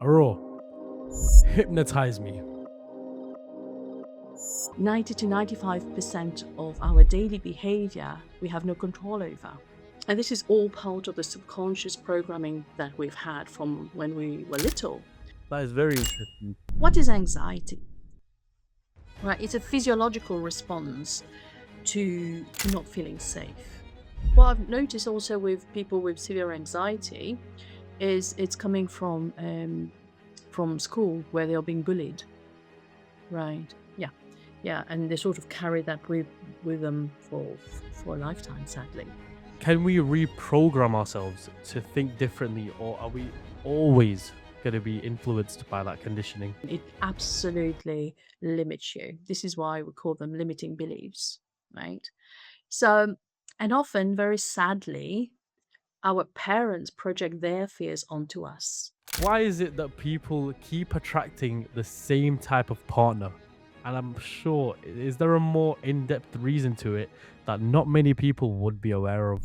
Aurore, hypnotize me. 90 to 95% of our daily behavior we have no control over. And this is all part of the subconscious programming that we've had from when we were little. That is very interesting. What is anxiety? Right, it's a physiological response to not feeling safe. What I've noticed also with people with severe anxiety is it's coming from school where they are being bullied. Right. Yeah, and they sort of carry that with them for a lifetime, sadly. Can we reprogram ourselves to think differently, or are we always going to be influenced by that conditioning? It absolutely limits you. This is why we call them limiting beliefs, right? So, and often, very sadly, our parents project their fears onto us. Why is it that people keep attracting the same type of partner? And I'm sure, is there a more in-depth reason to it that not many people would be aware of?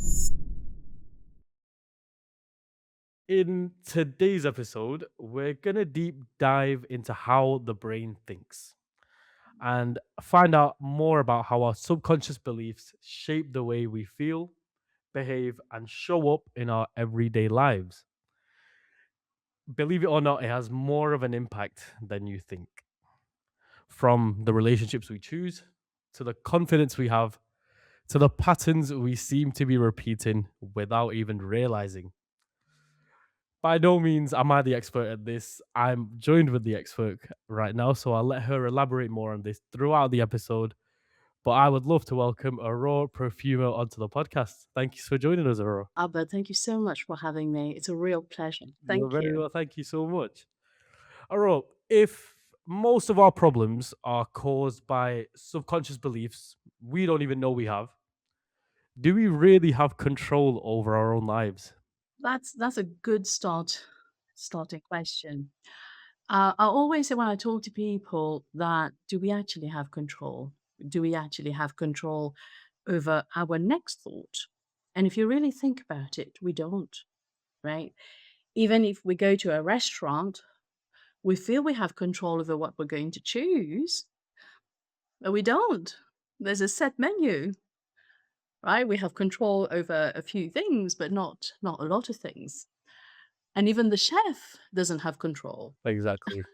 In today's episode, we're going to deep dive into how the brain thinks and find out more about how our subconscious beliefs shape the way we feel, behave, and show up in our everyday lives. Believe it or not, it has more of an impact than you think. From the relationships we choose, to the confidence we have, to the patterns we seem to be repeating without even realizing. By no means am I the expert at this. I'm joined with the expert right now, so I'll let her elaborate more on this throughout the episode. But I would love to welcome Aurore Prefumo onto the podcast. Thank you for joining us, Aurore. Albert, thank you so much for having me. It's a real pleasure. You're Thank very you. well. Thank you so much. Aurore, if most of our problems are caused by subconscious beliefs we don't even know we have, do we really have control over our own lives? That's a good starting question. I always say when I talk to people that do we actually have control? Do we actually have control over our next thought? And if you really think about it, we don't, right? Even if we go to a restaurant, we feel we have control over what we're going to choose, but we don't. There's a set menu, right? We have control over a few things, but not a lot of things. And even the chef doesn't have control. Exactly.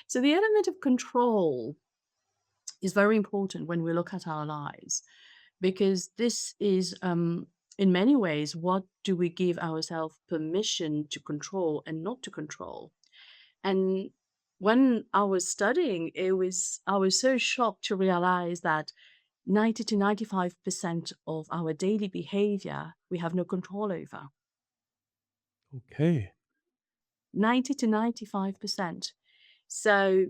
So the element of control is very important when we look at our lives because this is in many ways what do we give ourselves permission to control and not to control. And when I was studying, I was so shocked to realize that 90 to 95% of our daily behavior we have no control over. Okay. 90 to 95%. So,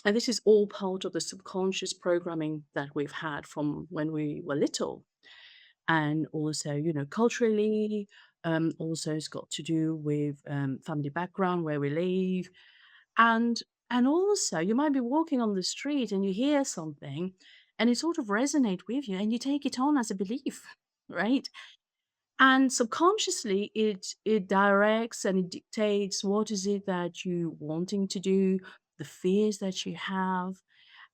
and this is all part of the subconscious programming that we've had from when we were little. And also, culturally, also it's got to do with family background, where we live. And and also you might be walking on the street and you hear something and it sort of resonate with you and you take it on as a belief, right? And subconsciously it directs and it dictates what is it that you wanting to do, the fears that you have.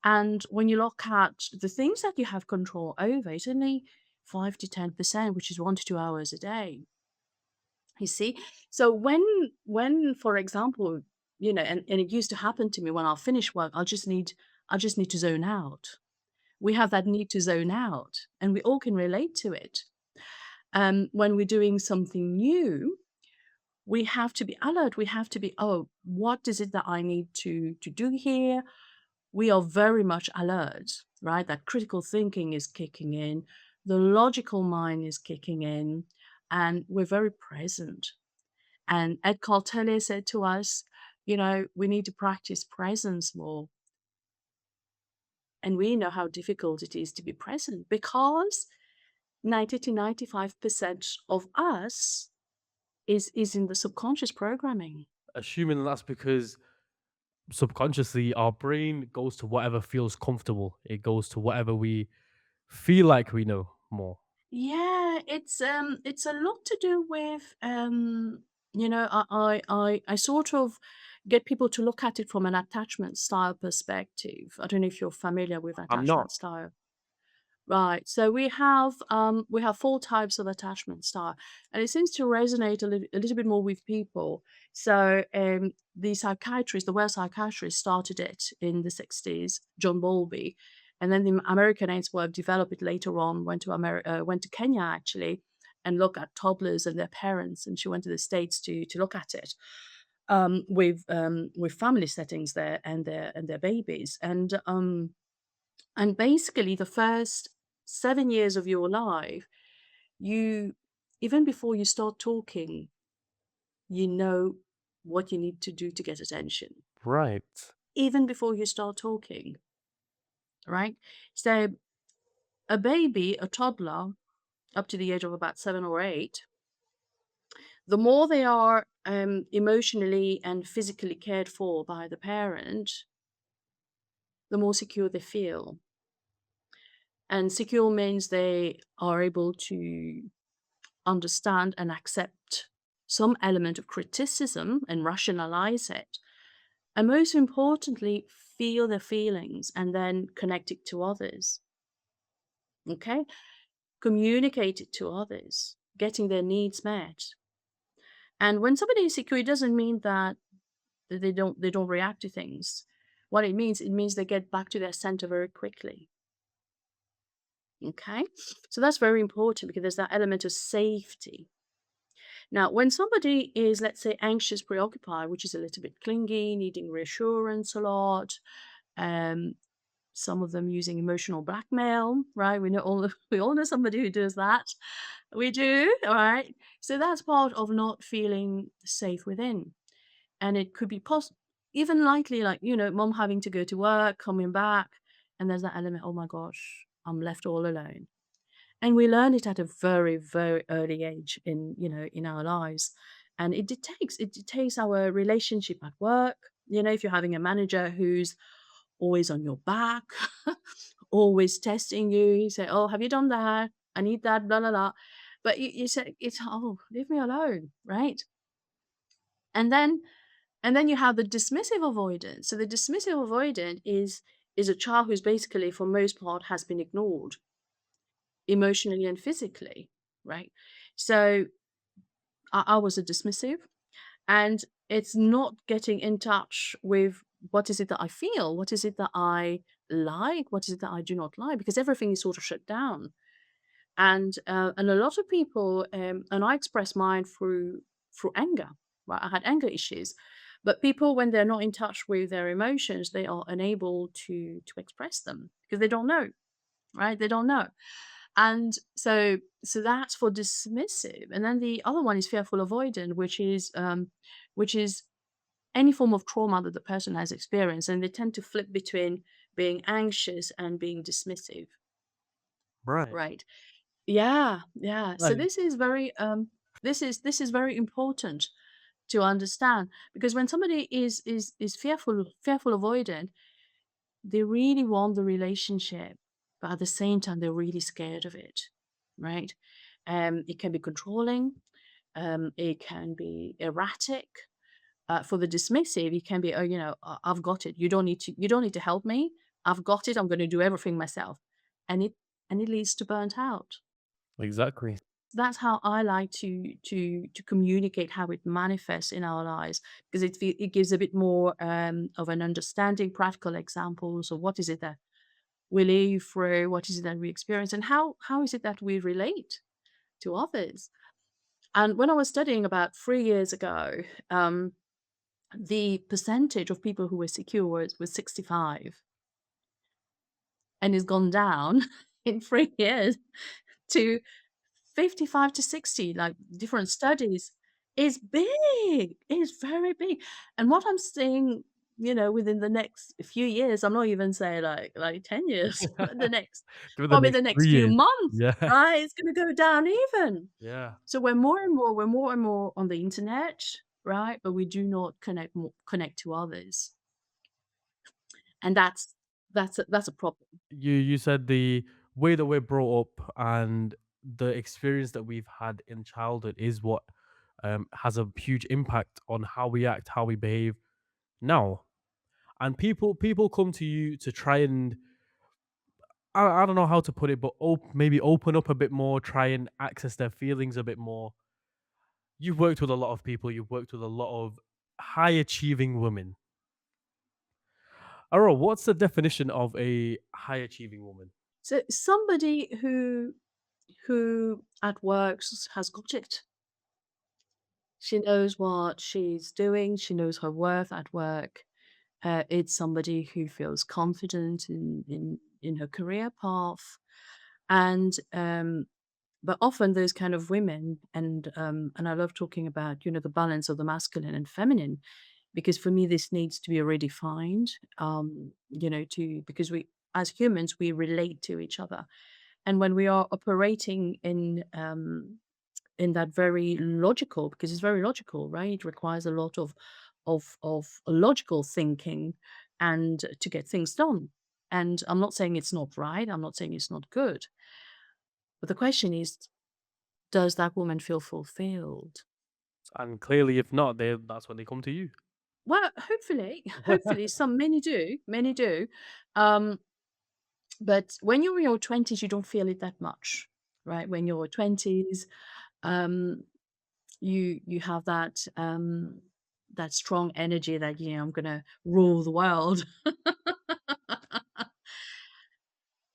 And when you look at the things that you have control over, it's only 5 to 10%, which is 1 to 2 hours a day. You see? So when, for example, and it used to happen to me when I'll finish work, I just need to zone out. We have that need to zone out, and we all can relate to it. When we're doing something new, we have to be alert. We have to be, oh, what is it that I need to do here? We are very much alert, right? That critical thinking is kicking in, the logical mind is kicking in, and we're very present. And Ed Tolle said to us, we need to practice presence more. And we know how difficult it is to be present because 90 to 95% of us is in the subconscious programming. Assuming that's because subconsciously our brain goes to whatever feels comfortable. It goes to whatever we feel like we know more. Yeah, it's a lot to do with I sort of get people to look at it from an attachment style perspective. I don't know if you're familiar with I'm not. attachment style. Right. So we have 4 types of attachment style, and it seems to resonate a little bit more with people. So the psychiatrist, the Welsh psychiatrist, started it in the 60s, John Bowlby, and then the American expert developed it later on. Went to Kenya actually, and look at toddlers and their parents, and she went to the States to look at it with family settings there and their babies and basically, the first 7 years of your life, you even before you start talking, you know what you need to do to get attention. Right. Even before you start talking, right? So, a baby, a toddler, up to the age of about 7 or 8, the more they are, emotionally and physically cared for by the parent, the more secure they feel. And secure means they are able to understand and accept some element of criticism and rationalize it. And most importantly, feel their feelings and then connect it to others. Okay? Communicate it to others, getting their needs met. And when somebody is secure, it doesn't mean that they don't react to things. What it means they get back to their center very quickly. Okay? So that's very important because there's that element of safety. Now, when somebody is, let's say, anxious, preoccupied, which is a little bit clingy, needing reassurance a lot, um, some of them using emotional blackmail, right? We know all we all know somebody who does that. We do, all right. So that's part of not feeling safe within, and it could be even likely, like mom having to go to work, coming back, and there's that element. Oh my gosh, I'm left all alone. And we learn it at a very, very early age in our lives. And it dictates our relationship at work. If you're having a manager who's always on your back, always testing you, you say, "Oh, have you done that? I need that, blah, blah, blah." But you say, "Oh, leave me alone," right? And then you have the dismissive avoidance. So the dismissive avoidant is a child who's basically, for most part, has been ignored emotionally and physically, right? So I was a dismissive, and it's not getting in touch with what is it that I feel, what is it that I like, what is it that I do not like, because everything is sort of shut down. And a lot of people, and I express mine through anger. Right, I had anger issues, but people, when they're not in touch with their emotions, they are unable to express them because they don't know, right? They don't know. And so that's for dismissive. And then the other one is fearful avoidant, which is any form of trauma that the person has experienced, and they tend to flip between being anxious and being dismissive, Right. right? Yeah, yeah. So Right. this is very important to understand, because when somebody is fearful avoidant, they really want the relationship, but at the same time, they're really scared of it, right? It can be controlling, it can be erratic. For the dismissive, it can be, "Oh, I've got it. You don't need to help me. I've got it. I'm going to do everything myself," and it leads to burnt out. Exactly. That's how I like to communicate how it manifests in our lives, because it gives a bit more of an understanding, practical examples of what is it that we live through, what is it that we experience, and how is it that we relate to others. And when I was studying about 3 years ago, the percentage of people who were secure was 65, and it's gone down in 3 years to 55 to 60, like different studies, is big. It's very big. And what I'm seeing, within the next few years, I'm not even saying like 10 years, but the next Through the probably next the next 3 few years. months, Yeah. right? It's gonna go down even. Yeah. So we're more and more on the internet, right? But we do not connect to others. And that's a problem. You said the way that we're brought up and the experience that we've had in childhood is what has a huge impact on how we act, how we behave now. And people come to you to try and I don't know how to put it, but maybe open up a bit more, try and access their feelings a bit more. You've worked with a lot of people. You've worked with a lot of high achieving women. Aurora, what's the definition of a high achieving woman? So somebody who at work has got it. She knows what she's doing. She knows her worth at work. It's somebody who feels confident in her career path, and but often those kind of women, and I love talking about the balance of the masculine and feminine, because for me this needs to be redefined. To because we as humans we relate to each other, and when we are operating in that very logical, because it's very logical, right? It requires a lot of logical thinking and to get things done. And I'm not saying it's not right. I'm not saying it's not good. But the question is, does that woman feel fulfilled? And clearly, if not, that's when they come to you. Well, hopefully, hopefully, many do, many do. Um, but when you're in your 20s, you don't feel it that much, right? When you're 20s, um, you have that strong energy that I'm gonna rule the world.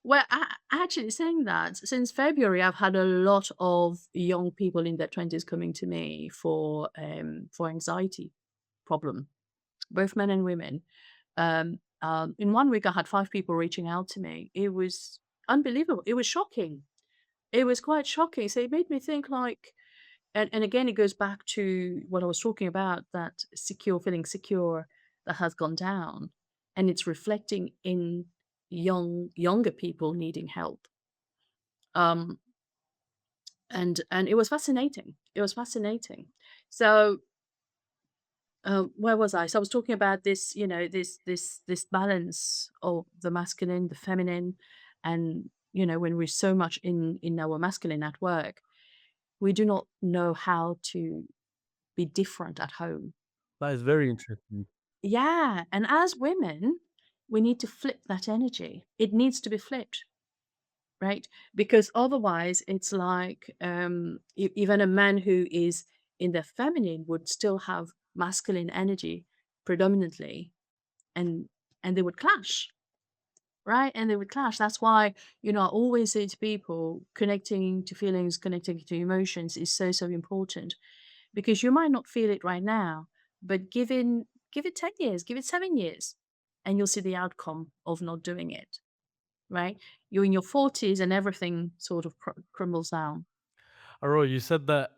Well, actually saying that, since February, I've had a lot of young people in their 20s coming to me for anxiety problem, both men and women. In 1 week, I had 5 people reaching out to me. It was unbelievable. It was shocking. It was quite shocking. So it made me think like, and again, it goes back to what I was talking about, that feeling secure that has gone down, and it's reflecting in younger people needing help. Um, and it was fascinating. It was fascinating. So where was I? So I was talking about this, this balance of the masculine, the feminine, and when we're so much in our masculine at work, we do not know how to be different at home. That is very interesting. Yeah, and as women, we need to flip that energy. It needs to be flipped, right? Because otherwise, it's like even a man who is in the feminine would still have masculine energy predominantly, and they would clash, right? And they would clash. That's why I always say to people, connecting to feelings, connecting to emotions is so so important, because you might not feel it right now, but give it 10 years, give it 7 years, and you'll see the outcome of not doing it, right? You're in your 40s and everything sort of crumbles down. Aurora, you said that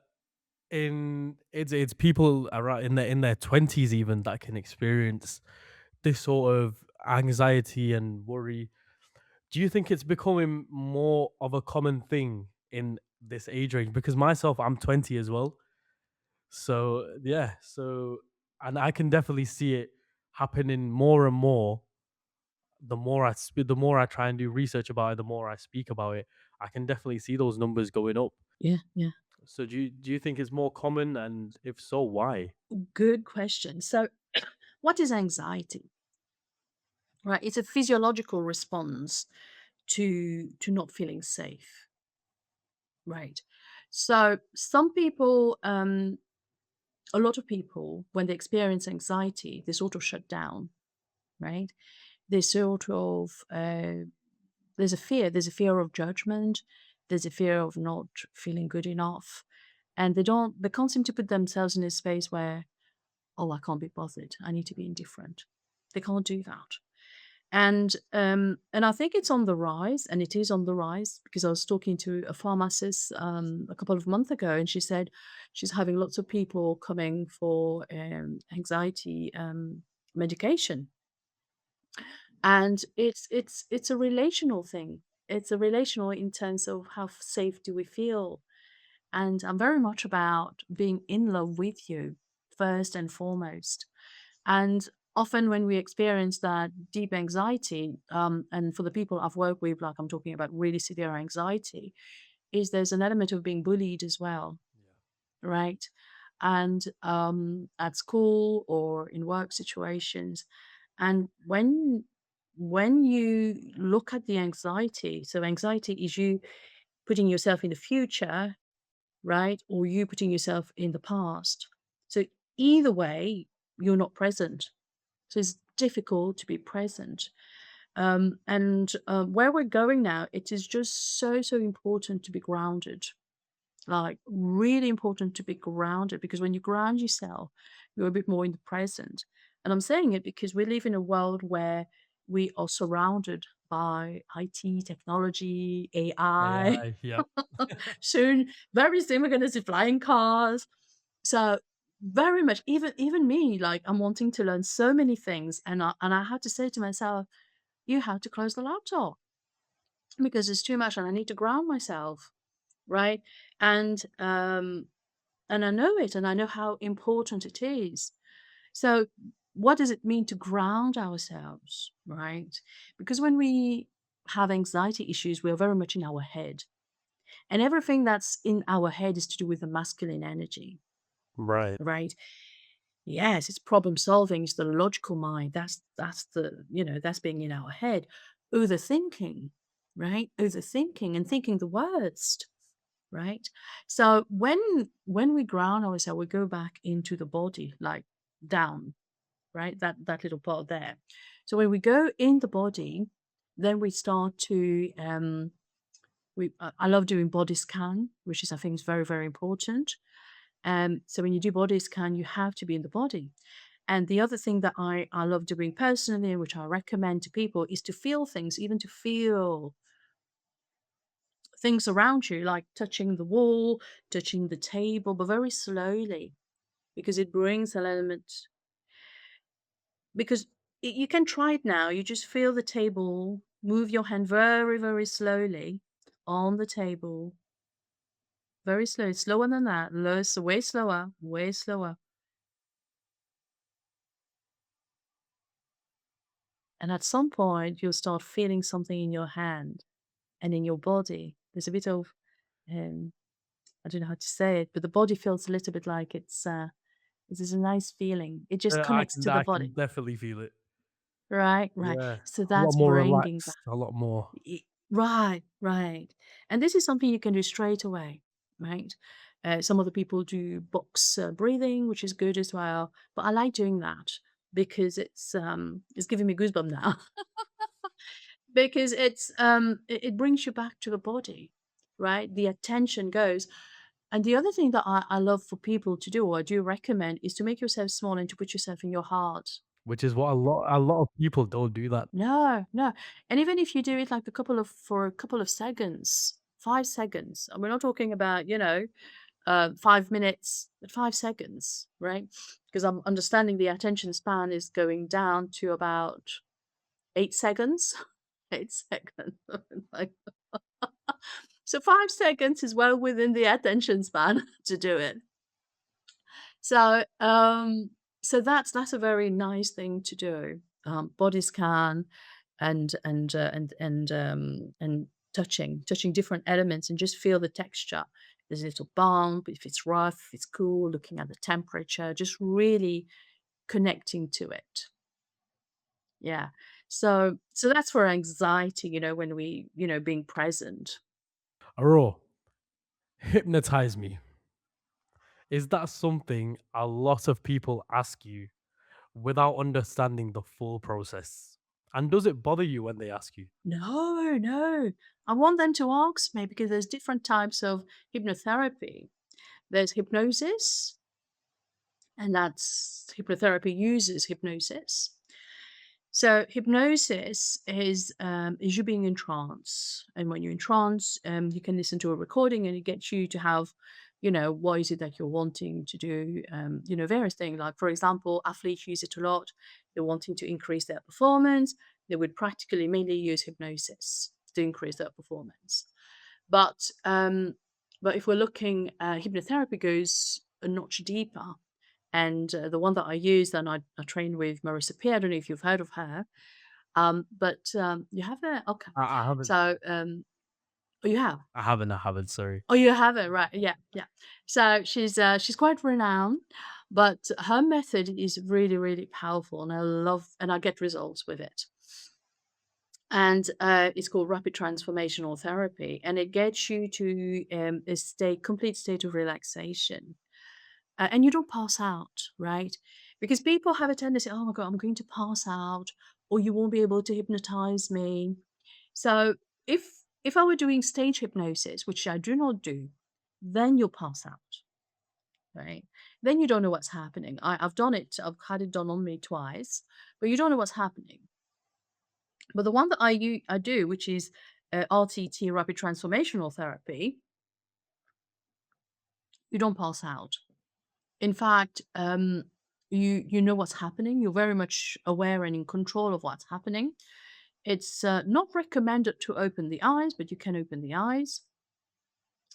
it's people around in their 20s even that can experience this sort of anxiety and worry. Do you think it's becoming more of a common thing in this age range? Because myself, I'm 20 as well. So yeah, and I can definitely see it happening more and more. The more I try and do research about it, the more I speak about it. I can definitely see those numbers going up. Yeah, yeah. So do you think it's more common, and if so, why? Good question. So, what is anxiety? Right, it's a physiological response to not feeling safe. Right. So, some people, a lot of people, when they experience anxiety, they sort of shut down. Right. They sort of there's a fear. There's a fear of judgment. There's a fear of not feeling good enough, and they can't seem to put themselves in a space where, oh, I can't be bothered. I need to be indifferent. They can't do that. And I think it's on the rise, and it is on the rise, because I was talking to a pharmacist a couple of months ago, and she said she's having lots of people coming for anxiety medication, and it's a relational thing. It's a relational in terms of how safe do we feel, and I'm very much about being in love with you first and foremost. And often when we experience that deep anxiety, and for the people I've worked with, like I'm talking about really severe anxiety, is there's an element of being bullied as well, Yeah. right? and at school or in work situations. And when you look at the anxiety, so anxiety is you putting yourself in the future, right? Or you putting yourself in the past. So either way, you're not present. So it's difficult to be present. And where we're going now, it is just so important to be grounded. Like, really important to be grounded, because when you ground yourself, you're a bit more in the present. And I'm saying it because we live in a world where we are surrounded by IT, technology, AI. AI, yep. Soon, very soon, we're going to see flying cars. So, very much, even me, like, I'm wanting to learn so many things, and I had to say to myself, "You have to close the laptop because it's too much, and I need to ground myself." Right? And and I know it, and I know how important it is. So, what does it mean to ground ourselves, right? Because when we have anxiety issues, we are very much in our head. And everything that's in our head is to do with the masculine energy, Right. right? Yes, it's problem solving, it's the logical mind. That's the, that's being in our head. Overthinking, right? Overthinking and thinking the worst, right? So when we ground ourselves, we go back into the body, like down, right? That little part there. So when we go in the body, then we start to I love doing body scan, which is, I think, is very important. So when you do body scan, you have to be in the body. And the other thing that I love doing personally, and which I recommend to people, is to feel things, even to feel things around you, like touching the wall, touching the table, but very slowly, because it brings an element. Because you can try it now. You just feel the table, move your hand very slowly on the table, very slow, slower than that, low, so way slower, way slower. And at some point, you'll start feeling something in your hand and in your body. There's a bit of, um, I don't know how to say it, but the body feels a little bit like this is a nice feeling. It just I connects can to the I can body. definitely feel it. Right, right. Yeah. So A lot that's more bringing back. relaxed, a lot more. Right, right. And this is something you can do straight away, right? Some other people do box breathing, which is good as well. But I like doing that because it's giving me goosebumps now. Because it brings you back to the body, right? The attention goes. And the other thing that I love for people to do, or I do recommend, is to make yourself small and to put yourself in your heart. Which is what a lot of people don't do that. No, no. And even if you do it like for a couple of seconds, 5 seconds, and we're not talking about, 5 minutes, but 5 seconds, right? Because I'm understanding the attention span is going down to about 8 seconds. 8 seconds. Like, so 5 seconds is well within the attention span to do it. So, so that's a very nice thing to do. Body scan and touching different elements and just feel the texture. There's a little bump, if it's rough, if it's cool, looking at the temperature, just really connecting to it. Yeah. So that's for anxiety, when we, being present. Aurore, hypnotize me. Is that something a lot of people ask you without understanding the full process? And does it bother you when they ask you? No, no. I want them to ask me because there's different types of hypnotherapy. There's hypnosis, and that's hypnotherapy uses hypnosis. So hypnosis is you being in trance, and when you're in trance, you can listen to a recording, and it gets you to have, what is it that you're wanting to do? Various things. Like, for example, athletes use it a lot. They're wanting to increase their performance. They would practically mainly use hypnosis to increase their performance. But if we're looking, hypnotherapy goes a notch deeper. And the one that I use, and I train with Marissa Peer. I don't know if you've heard of her, but you have a okay. I haven't. So Oh, you have? I haven't, sorry. Oh, you have it, right, yeah, yeah. So she's quite renowned, but her method is really, really powerful, and I get results with it. And, it's called rapid transformational therapy, and it gets you to, complete state of relaxation, and you don't pass out, right? Because people have a tendency, "Oh my god, I'm going to pass out," or, "You won't be able to hypnotize me." So, if I were doing stage hypnosis, which I do not do, then you'll pass out, right? Then you don't know what's happening. I've done it. I've had it done on me twice, but you don't know what's happening. But the one that I do, which is RTT, rapid transformational therapy, you don't pass out. In fact, you know what's happening. You're very much aware and in control of what's happening. It's not recommended to open the eyes, but you can open the eyes.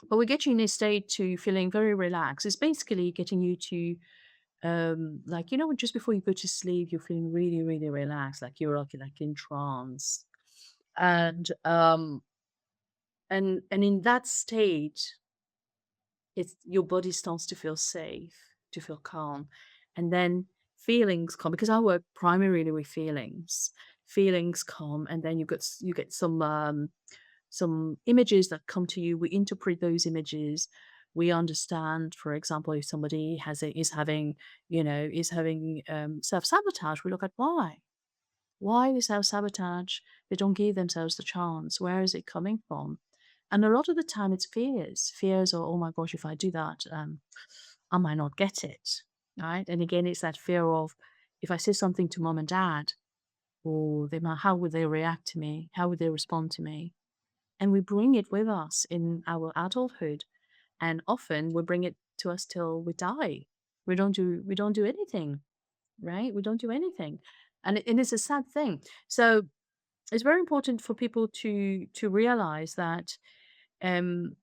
But we get you in a state to feeling very relaxed. It's basically getting you to like, just before you go to sleep, you're feeling really, really relaxed, like you're like in trance. And in that state, it's your body starts to feel safe, to feel calm. And then feelings come because I work primarily with feelings. Feelings come, and then you get some images that come to you. We interpret those images. We understand, for example, if somebody is having self-sabotage, we look at why. Why they self-sabotage? They don't give themselves the chance. Where is it coming from? And a lot of the time it's fears. Fears are, oh my gosh, if I do that, I might not get it. Right. And again, it's that fear of if I say something to mom and dad, or how would they react to me? How would they respond to me? And we bring it with us in our adulthood. And often we bring it to us till we die. We don't do anything, right? We don't do anything. And it's a sad thing. So it's very important for people to realize that um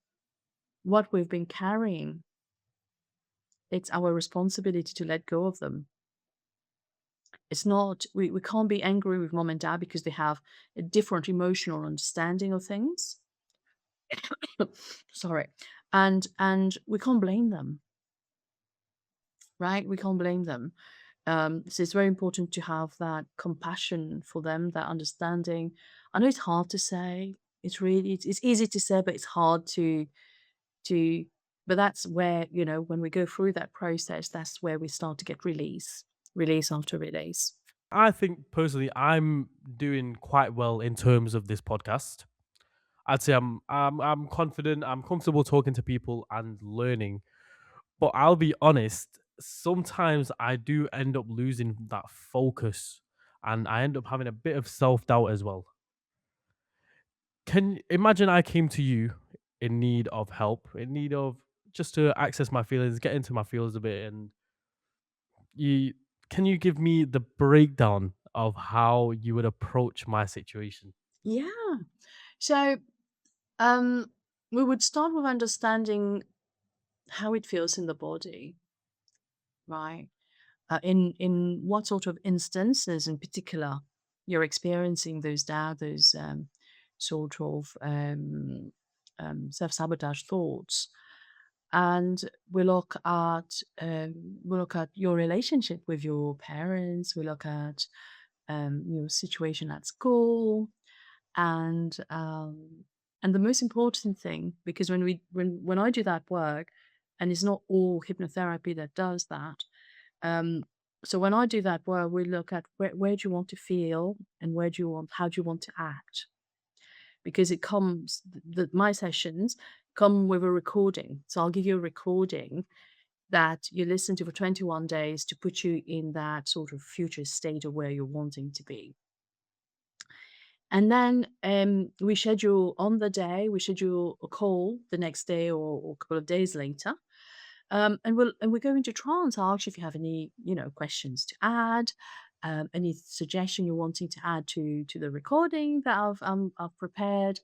what we've been carrying, it's our responsibility to let go of them. It's not we can't be angry with mom and dad because they have a different emotional understanding of things. Sorry. And we can't blame them, right? We can't blame them. So it's very important to have that compassion for them, that understanding. I know it's hard to say. It's easy to say, but it's hard to but that's where, when we go through that process, that's where we start to get release after release. I think personally I'm doing quite well in terms of this podcast. I'd say I'm confident, I'm comfortable talking to people and learning. But I'll be honest, sometimes I do end up losing that focus and I end up having a bit of self-doubt as well. Can imagine I came to you in need of help, in need of just to access my feelings, get into my feels a bit, and you can you give me the breakdown of how you would approach my situation? Yeah. So, um, we would start with understanding how it feels in the body, right? In what sort of instances in particular you're experiencing those doubt, those sort of self-sabotage thoughts. And we look at your relationship with your parents. We look at your situation at school, and the most important thing, because when I do that work, and it's not all hypnotherapy that does that. um, so when I do that work, we look at where do you want to feel, and how do you want to act, because my sessions come with a recording. So I'll give you a recording that you listen to for 21 days to put you in that sort of future state of where you're wanting to be. And then we schedule a call the next day, or a couple of days later. And we go into trance. I'll ask you if you have any, questions to add, any suggestion you're wanting to add to the recording that I've prepared.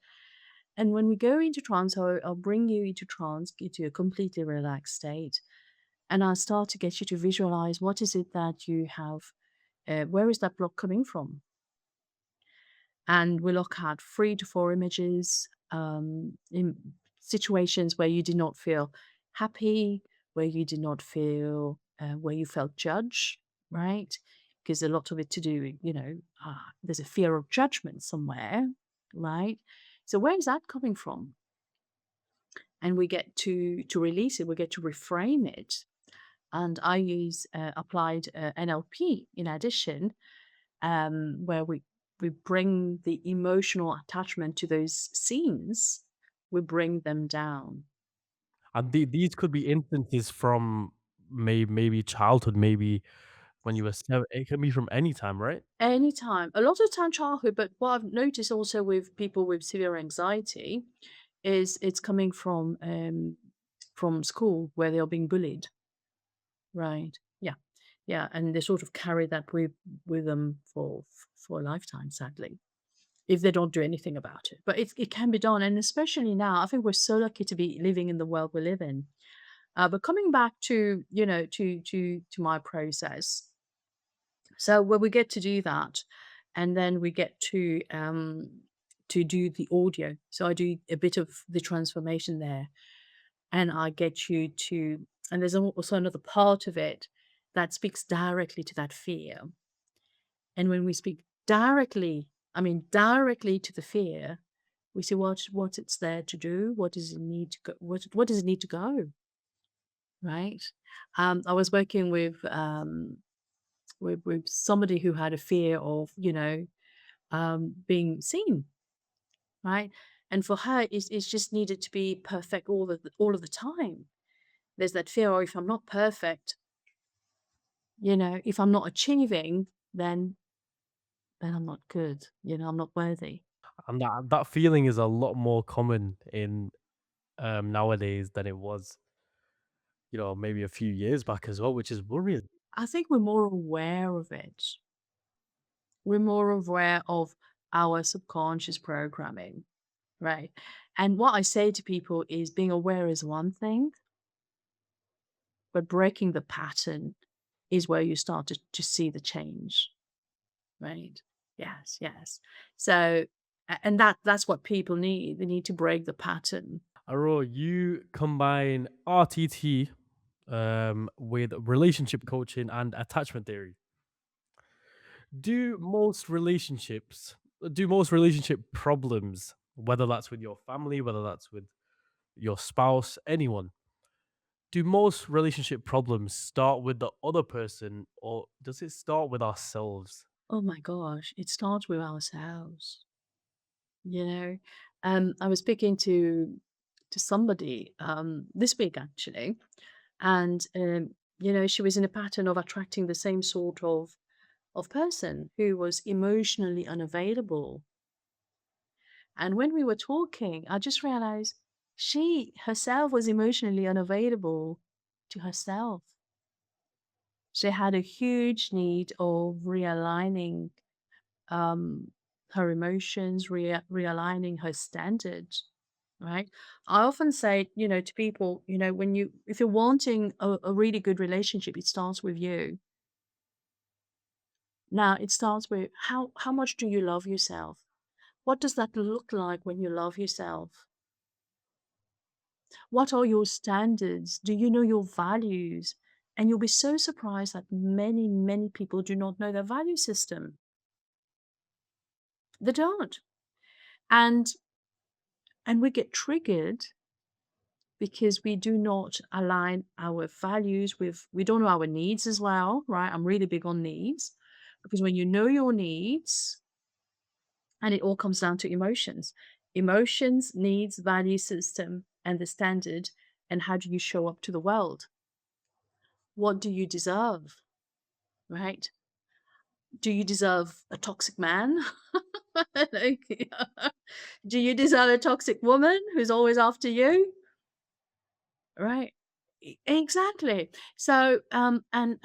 And when we go into trance, I'll bring you into trance, get you a completely relaxed state, and I'll start to get you to visualize what is it that you have. Where is that block coming from? And we look at 3 to 4 images. in situations where you did not feel happy, where you did not feel, where you felt judged, right? Because a lot of it to do, there's a fear of judgment somewhere, right? So where is that coming from? And we get to release it. We get to reframe it. And I use applied NLP in addition, where we bring the emotional attachment to those scenes, we bring them down. And these could be instances from maybe childhood, maybe when you were 7, it can be from any time, right? Anytime, a lot of time childhood, but what I've noticed also with people with severe anxiety is it's coming from school where they're being bullied, right? Yeah, yeah, and they sort of carry that with them for a lifetime, sadly, if they don't do anything about it. But it can be done, and especially now, I think we're so lucky to be living in the world we live in. But coming back to to my process, so when we get to do that, and then we get to do the audio. So I do a bit of the transformation there, and I get you to, and there's also another part of it that speaks directly to that fear. And when we speak directly, I mean directly to the fear, we see what it's there to do, what does it need to go, what does it need to go, right? I was working with somebody who had a fear of, being seen, right? And for her, it's just needed to be perfect all of the time. There's that fear, or if I'm not perfect, if I'm not achieving, then I'm not good. I'm not worthy. And that feeling is a lot more common in nowadays than it was, maybe a few years back as well, which is worrying. I think we're more aware of it. We're more aware of our subconscious programming, right? And what I say to people is being aware is one thing, but breaking the pattern is where you start to see the change, right? Yes, yes. So, and that's what people need. They need to break the pattern. Aurore, you combine RTT with relationship coaching and attachment theory. Do most relationships, do most relationship problems, whether that's with your family, whether that's with your spouse, anyone, do most relationship problems start with the other person or does it start with ourselves? Oh my gosh, it starts with ourselves. You know, I was speaking to somebody this week actually, and she was in a pattern of attracting the same sort of person who was emotionally unavailable. And when we were talking, I just realized she herself was emotionally unavailable to herself. She had a huge need of realigning um, her emotions, realigning her standards, right? I often say, to people, if you're wanting a really good relationship, it starts with you. Now, it starts with how much do you love yourself? What does that look like when you love yourself? What are your standards? Do you know your values? And you'll be so surprised that many, many people do not know their value system. They don't. And and we get triggered because we do not align our values with, we don't know our needs as well, right? I'm really big on needs because when you know your needs, and it all comes down to emotions, needs, value system, and the standard, and how do you show up to the world? What do you deserve, right? Do you deserve a toxic man? Like, do you deserve a toxic woman who's always after you? Right. Exactly. So, and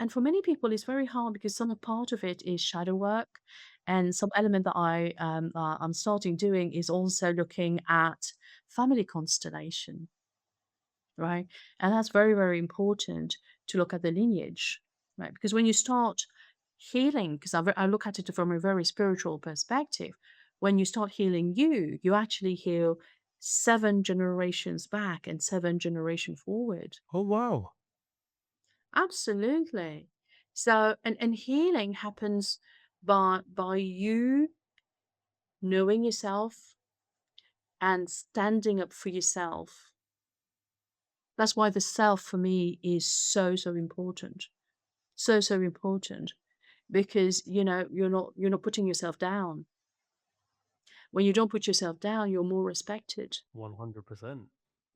for many people, it's very hard because some part of it is shadow work, and some element that I'm starting doing is also looking at family constellation, right? And that's very, very important to look at the lineage, right? Because when you start healing, because I look at it from a very spiritual perspective, when you start healing you, you actually heal 7 generations back and 7 generation forward. Oh wow. Absolutely. So, and healing happens by you knowing yourself and standing up for yourself. That's why the self for me is so, so important. So, so important because, you're not putting yourself down. When you don't put yourself down, you're more respected. 100%.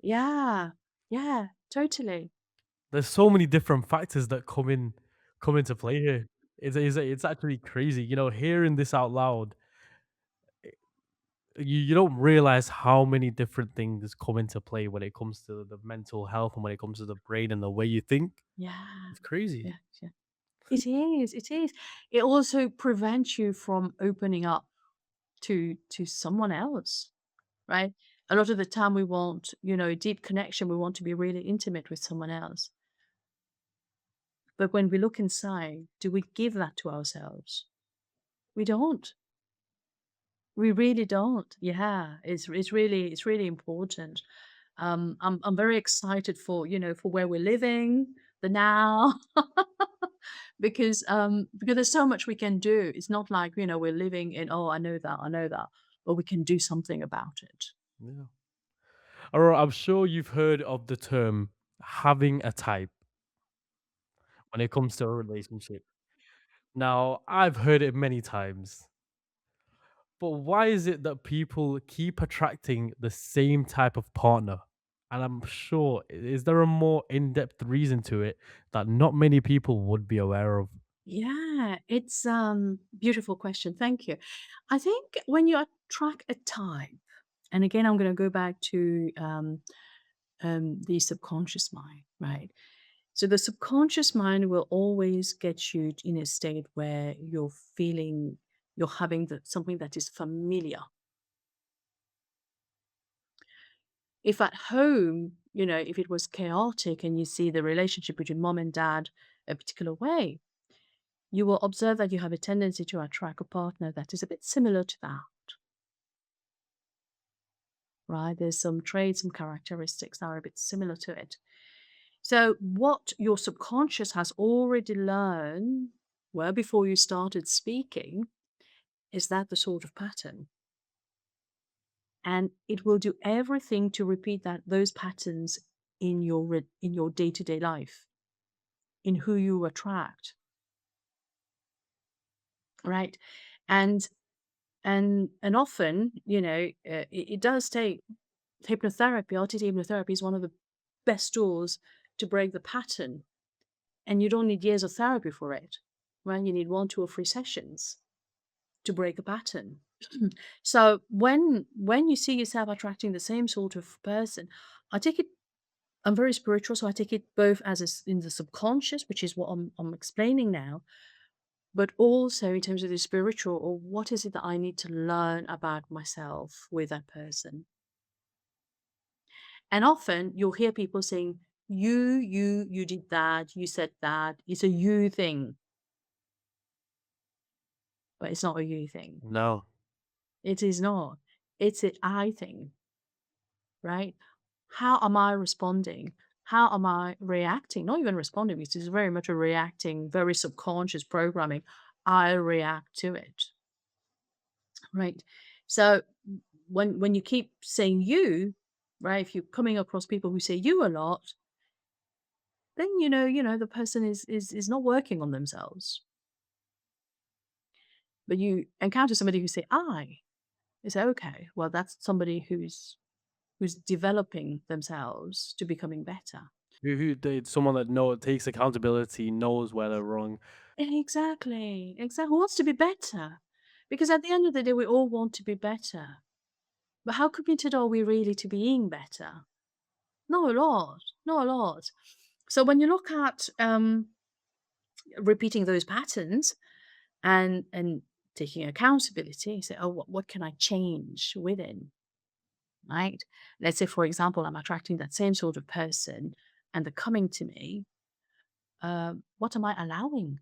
Yeah. Yeah, totally. There's so many different factors that come into play here. It's actually crazy. Hearing this out loud, you don't realize how many different things come into play when it comes to the mental health and when it comes to the brain and the way you think. Yeah. It's crazy. Yeah, yeah. It is, it is. It also prevents you from opening up to someone else, right? A lot of the time we want, a deep connection, we want to be really intimate with someone else. But when we look inside, do we give that to ourselves? We don't. We really don't. Yeah, it's really important. I'm very excited for for where we're living, the now, because there's so much we can do. It's not like we're living in, oh, I know that, but we can do something about it. Yeah. Aurora, I'm sure you've heard of the term having a type when it comes to a relationship. Now, I've heard it many times, but why is it that people keep attracting the same type of partner? And I'm sure, is there a more in depth reason to it that not many people would be aware of? Yeah, it's beautiful question. Thank you. I think when you attract a type, and again, I'm going to go back to the subconscious mind, right? So the subconscious mind will always get you in a state where you're having something that is familiar. If at home, if it was chaotic and you see the relationship between mom and dad a particular way, you will observe that you have a tendency to attract a partner that is a bit similar to that, right? There's some traits, some characteristics that are a bit similar to it. So, what your subconscious has already learned, well, before you started speaking, is that the sort of pattern. And it will do everything to repeat those patterns in your day-to-day life, in who you attract, right? And and often, it does take hypnotherapy. RTT hypnotherapy is one of the best tools to break the pattern, and you don't need years of therapy for it. Right? You need 1, 2, or 3 sessions to break a pattern. So when you see yourself attracting the same sort of person, I take it. I'm very spiritual, so I take it both as in the subconscious, which is what I'm explaining now, but also in terms of the spiritual, or what is it that I need to learn about myself with that person. And often you'll hear people saying, you did that, you said that. It's a you thing, but it's not a you thing. No. It is not. It's an I thing, right? How am I responding? How am I reacting? Not even responding, because it's very much a reacting, very subconscious programming. I react to it, right? So when you keep saying you, right? If you're coming across people who say you a lot, then the person is not working on themselves. But you encounter somebody who say I, you say, okay, well, that's somebody who's developing themselves to becoming better. Someone that takes accountability, knows where they're wrong. Exactly, exactly. Who wants to be better? Because at the end of the day, we all want to be better. But how committed are we really to being better? Not a lot, not a lot. So when you look at repeating those patterns and taking accountability, you say, oh, what can I change within? Right? Let's say, for example, I'm attracting that same sort of person and they're coming to me. What am I allowing?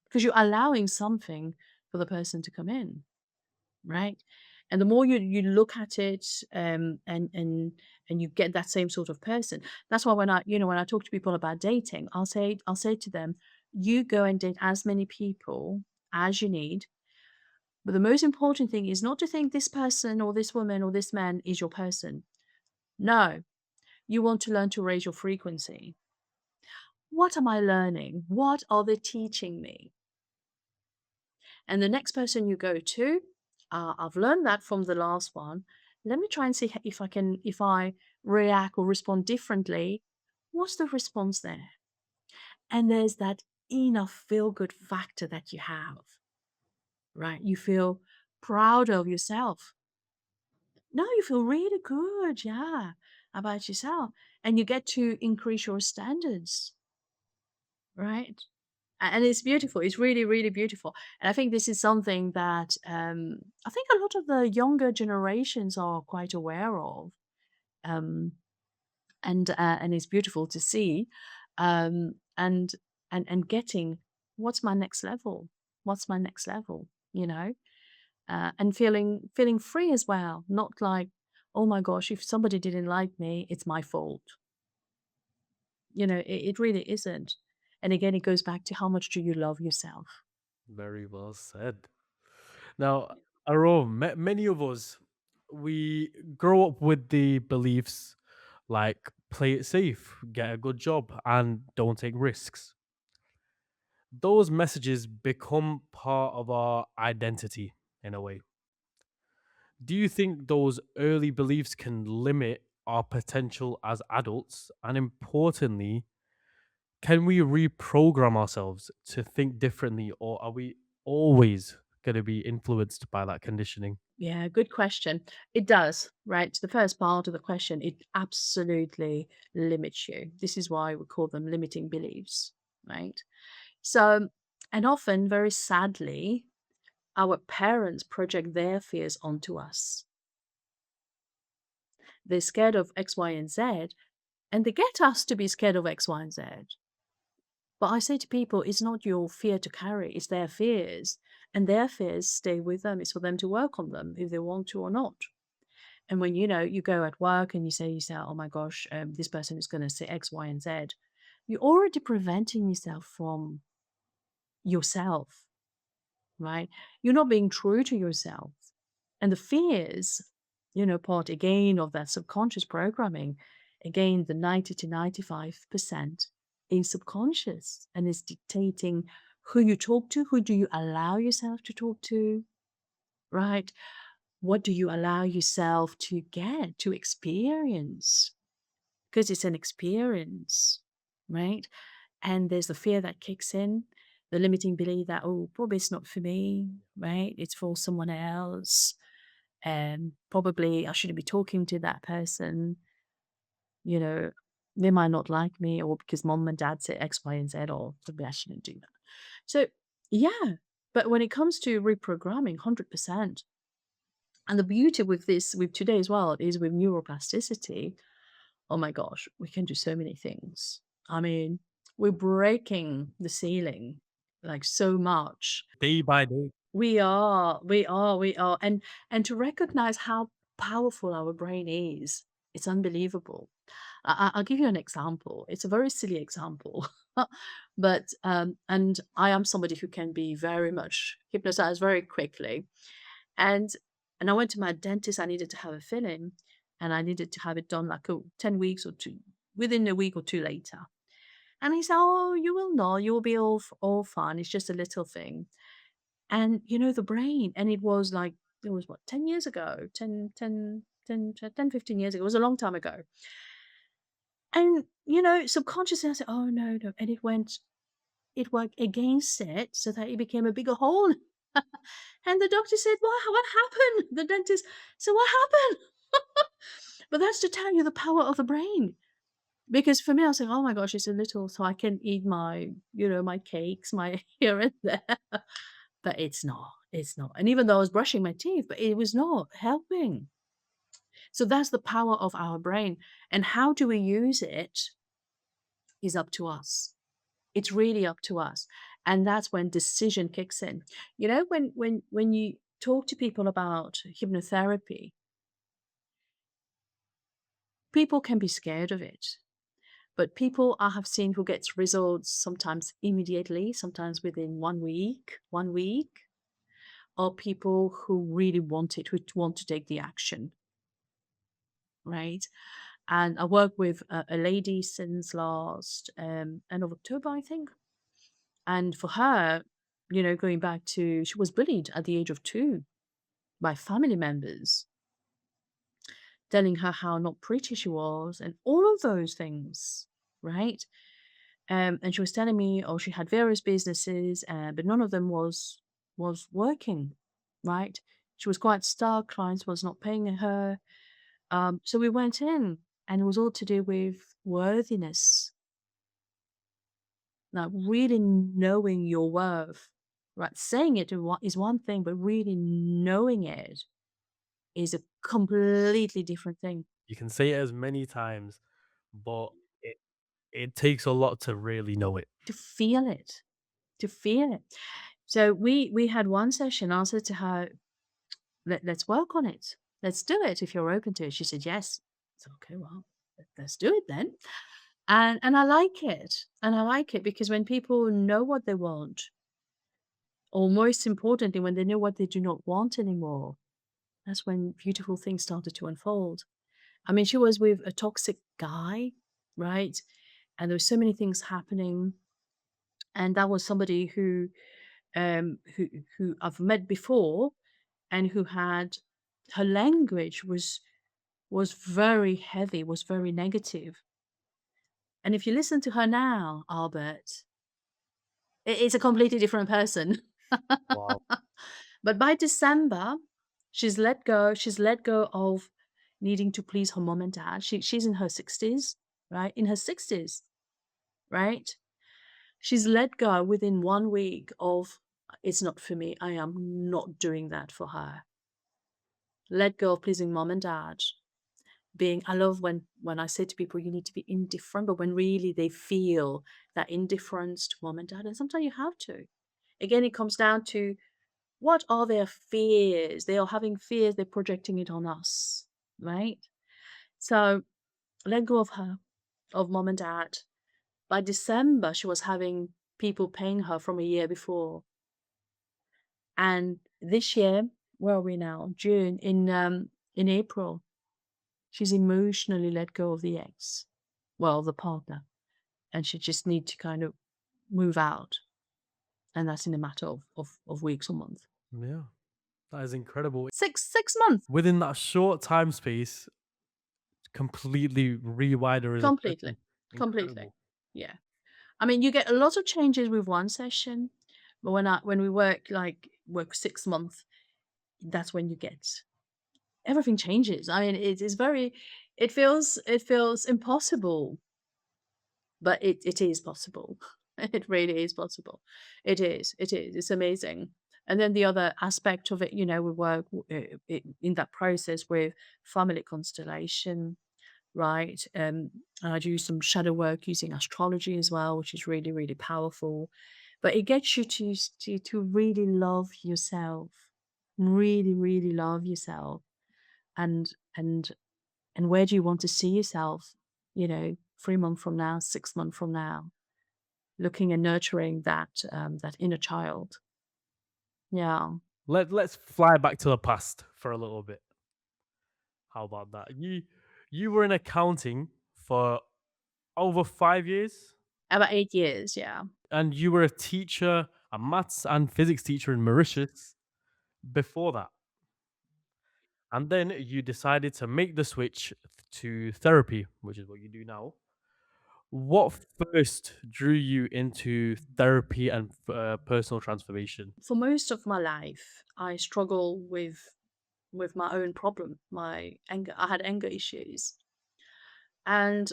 Because you're allowing something for the person to come in, right? And the more you look at it, and you get that same sort of person. That's why when I talk to people about dating, I'll say to them, you go and date as many people as you need. But the most important thing is not to think this person or this woman or this man is your person. No, you want to learn to raise your frequency. What am I learning? What are they teaching me? And the next person you go to, I've learned that from the last one. Let me try and see if I react or respond differently. What's the response there? And there's that inner feel good factor that you have, right? You feel proud of yourself. No, you feel really good, yeah, about yourself. And you get to increase your standards, right? And it's beautiful. It's really, really beautiful. And I think this is something that I think a lot of the younger generations are quite aware of. Um, and it's beautiful to see. And getting what's my next level? What's my next level? You know, and feeling free as well. Not like, oh my gosh, if somebody didn't like me, it's my fault. It really isn't. And again, it goes back to how much do you love yourself? Very well said. Now, Aro, many of us, we grow up with the beliefs like play it safe, get a good job, and don't take risks. Those messages become part of our identity in a way. Do you think those early beliefs can limit our potential as adults? And importantly, can we reprogram ourselves to think differently, or are we always going to be influenced by that conditioning? Yeah, good question. It does, right? The first part of the question, it absolutely limits you. This is why we call them limiting beliefs, right? So, and often, very sadly, our parents project their fears onto us. They're scared of X, Y, and Z, and they get us to be scared of X, Y, and Z. But I say to people, it's not your fear to carry, it's their fears. And their fears stay with them. It's for them to work on them if they want to or not. And when you go at work and you say, "Oh my gosh, this person is going to say X, Y, and Z," you're already preventing yourself from yourself, right? You're not being true to yourself. And the fears, part again of that subconscious programming, again, the 90 to 95% is subconscious and is dictating who you talk to, who do you allow yourself to talk to, right? What do you allow yourself to get, to experience? Because it's an experience, right? And there's the fear that kicks in, the limiting belief that, oh, probably it's not for me, right? It's for someone else. And probably I shouldn't be talking to that person. You know, they might not like me, or because mom and dad said X, Y, and Z, or probably I shouldn't do that. So, yeah. But when it comes to reprogramming, 100%. And the beauty with this, with today's world, is with neuroplasticity. Oh my gosh, we can do so many things. I mean, we're breaking the ceiling like so much. Day by day. We are. And to recognize how powerful our brain is, it's unbelievable. I'll give you an example. It's a very silly example, but and I am somebody who can be very much hypnotized very quickly. And I went to my dentist. I needed to have a filling, and I needed to have it done like 10 weeks or two, within a week or two later. And he said, "Oh, you will not. You will be all fine. It's just a little thing." And the brain, and it was what, 10 years ago, 15 years ago. It was a long time ago. And, subconsciously I said, "Oh, no, no." And it worked against it so that it became a bigger hole. And the doctor said, What happened?" The dentist said, "What happened?" But that's to tell you the power of the brain. Because for me, I was like, "Oh my gosh, it's a little, so I can eat my cakes, my here and there." But it's not. And even though I was brushing my teeth, but it was not helping. So that's the power of our brain. And how do we use it is up to us. It's really up to us. And that's when decision kicks in. When you talk to people about hypnotherapy, people can be scared of it. But people I have seen who gets results sometimes immediately, sometimes within 1 week, or people who really want it, who want to take the action, right? And I work with a lady since last end of October, I think. And for her, going back to, she was bullied at the age of 2 by family members, telling her how not pretty she was, and all of those things, right? And she was telling me, oh, she had various businesses, but none of them was working, right? She was quite stuck. Clients was not paying her. So we went in, and it was all to do with worthiness, like really knowing your worth, right? Saying it is one thing, but really knowing it is a completely different thing. You can say it as many times, but it takes a lot to really know it. To feel it, to feel it. So we had one session. I said to her, let's work on it. Let's do it if you're open to it. She said, yes. So, okay, well, let's do it then. And I like it. And I like it because when people know what they want, or most importantly, when they know what they do not want anymore, that's when beautiful things started to unfold. I mean, she was with a toxic guy, right? And there were so many things happening. And that was somebody who I've met before, and who had, her language was very heavy, was very negative. And if you listen to her now, Albert, it's a completely different person. Wow. But by December, she's let go of needing to please her mom and dad. She's in her 60s, right? In her 60s, right? She's let go within 1 week of, it's not for me. I am not doing that for her. Let go of pleasing mom and dad. Being, I love when I say to people, you need to be indifferent, but when really they feel that indifference to mom and dad, and sometimes you have to. Again, it comes down to, what are their fears? They are having fears, they're projecting it on us, right? So let go of her, of mom and dad. By December, she was having people paying her from a year before. And this year, where are we now? June, in April, she's emotionally let go of the ex, well, the partner, and she just need to kind of move out, and that's in a matter of weeks or months. Yeah, that is incredible. 6 months, Within that short time space, completely rewire her as a completely, person. completely, Incredible. yeah. I mean, you get a lot of changes with one session, but when we work 6 months, that's when you get, everything changes. I mean, it is very, it feels impossible. But it is possible. It really is possible. It is, it's amazing. And then the other aspect of it, we work in that process with family constellation, right? And I do some shadow work using astrology as well, which is really, really powerful. But it gets you to really love yourself, really, really love yourself. And and where do you want to see yourself, 3 months from now, 6 months from now? Looking and nurturing that inner child. Yeah. Let's fly back to the past for a little bit. How about that? You were in accounting for over 5 years, About 8 years, yeah. and you were a teacher, a maths and physics teacher in Mauritius before that. And then you decided to make the switch to therapy, which is what you do now. What first drew you into therapy and personal transformation? For most of my life, I struggle with my own problem, my anger. I had anger issues. And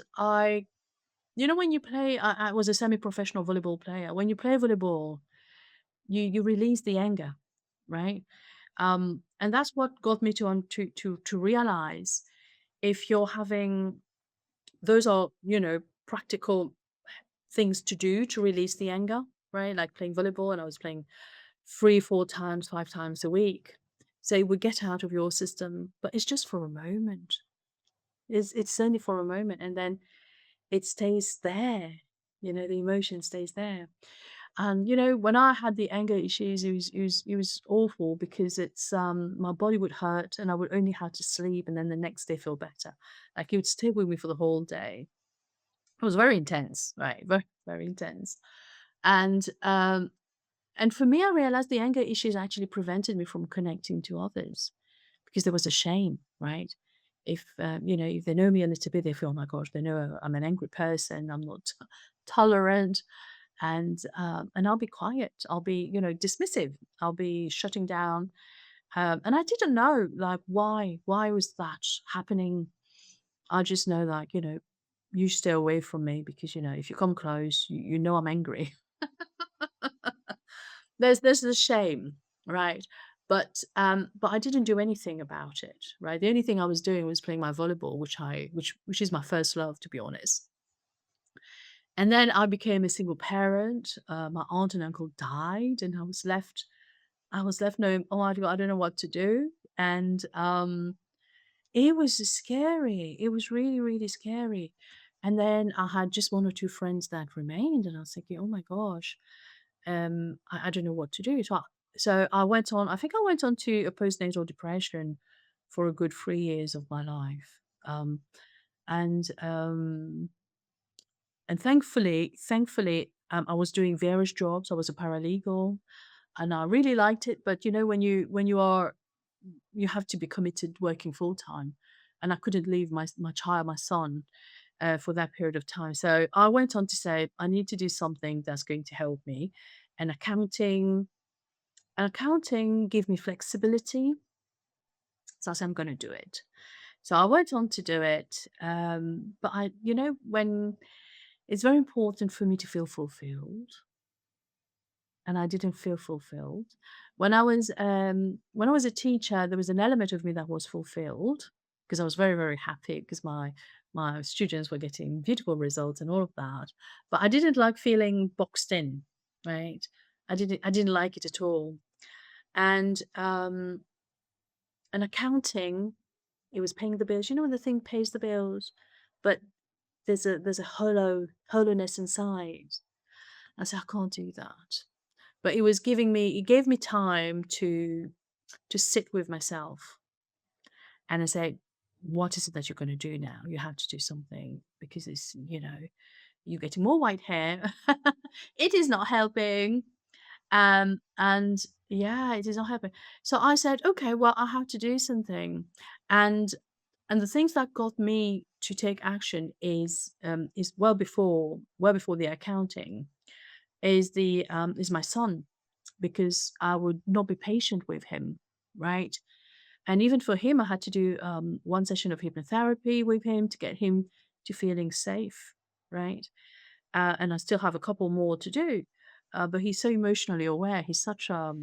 when you play, I was a semi-professional volleyball player. When you play volleyball, you release the anger, right? And that's what got me to realize, if you're having, those are, practical things to do to release the anger, right? Like playing volleyball, and I was playing 3, 4 times, 5 times a week. So it would get out of your system, but it's just for a moment. It's only for a moment, and then it stays there. The emotion stays there. And when I had the anger issues, it was awful because it's my body would hurt and I would only have to sleep and then the next day feel better. Like it would stay with me for the whole day. It was very intense, right? Very, very intense. And and for me, I realized the anger issues actually prevented me from connecting to others because there was a shame, right? If they know me a little bit, they feel, oh my gosh, they know I'm an angry person, I'm not tolerant, and I'll be quiet. I'll be, dismissive. I'll be shutting down. And I didn't know like why was that happening. I just know like, you stay away from me because if you come close, you know I'm angry. There's the shame, right? But I didn't do anything about it, right? The only thing I was doing was playing my volleyball, which is my first love, to be honest. And then I became a single parent. My aunt and uncle died, and I was left knowing, oh, I don't know what to do. And it was scary. It was really, really scary. And then I had just one or two friends that remained, and I was thinking, oh my gosh, I don't know what to do. So I went on. I think I went on to a postnatal depression for a good 3 years of my life. And and thankfully, I was doing various jobs. I was a paralegal, and I really liked it. But when you have to be committed working full time, and I couldn't leave my child, my son, for that period of time. So I went on to say I need to do something that's going to help me, and accounting gave me flexibility. So I said I'm going to do it. So I went on to do it. But when it's very important for me to feel fulfilled, and I didn't feel fulfilled. When I was a teacher, there was an element of me that was fulfilled because I was very, very happy because my students were getting beautiful results and all of that. But I didn't like feeling boxed in, right? I didn't like it at all. And accounting, it was paying the bills. You know when the thing pays the bills, but there's a hollowness inside. I said, I can't do that. But it gave me time to sit with myself and I say, what is it that you're going to do now? You have to do something because you're getting more white hair. It is not helping. And yeah, it is not helping. So I said, okay, well, I have to do something. And and the things that got me to take action is well before the accounting is my son, because I would not be patient with him, right? And even for him, I had to do one session of hypnotherapy with him to get him to feeling safe, right? And I still have a couple more to do. But he's so emotionally aware. He's such a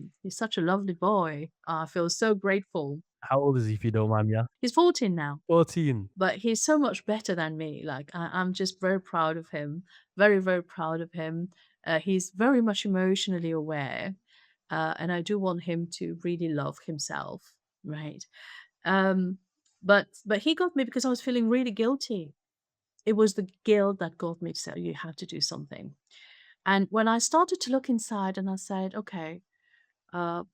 lovely boy. I feel so grateful. How old is he, if you don't mind me asking? He's 14 now. 14. But he's so much better than me. Like I'm just very proud of him. Very, very proud of him. He's very much emotionally aware, and I do want him to really love himself, right? Um, but he got me because I was feeling really guilty. It was the guilt that got me to say, "You have to do something." And when I started to look inside, and I said, "Okay,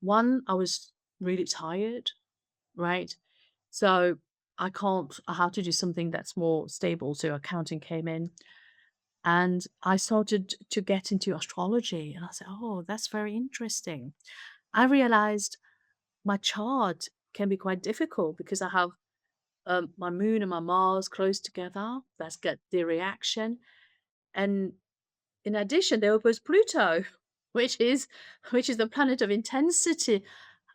one, I was really tired, right? So I can't. I have to do something that's more stable." So accounting came in, and I started to get into astrology, and I said, "Oh, that's very interesting." I realized my chart can be quite difficult because I have my moon and my Mars close together. That's got the reaction, and in addition, they oppose Pluto, which is which is the planet of intensity.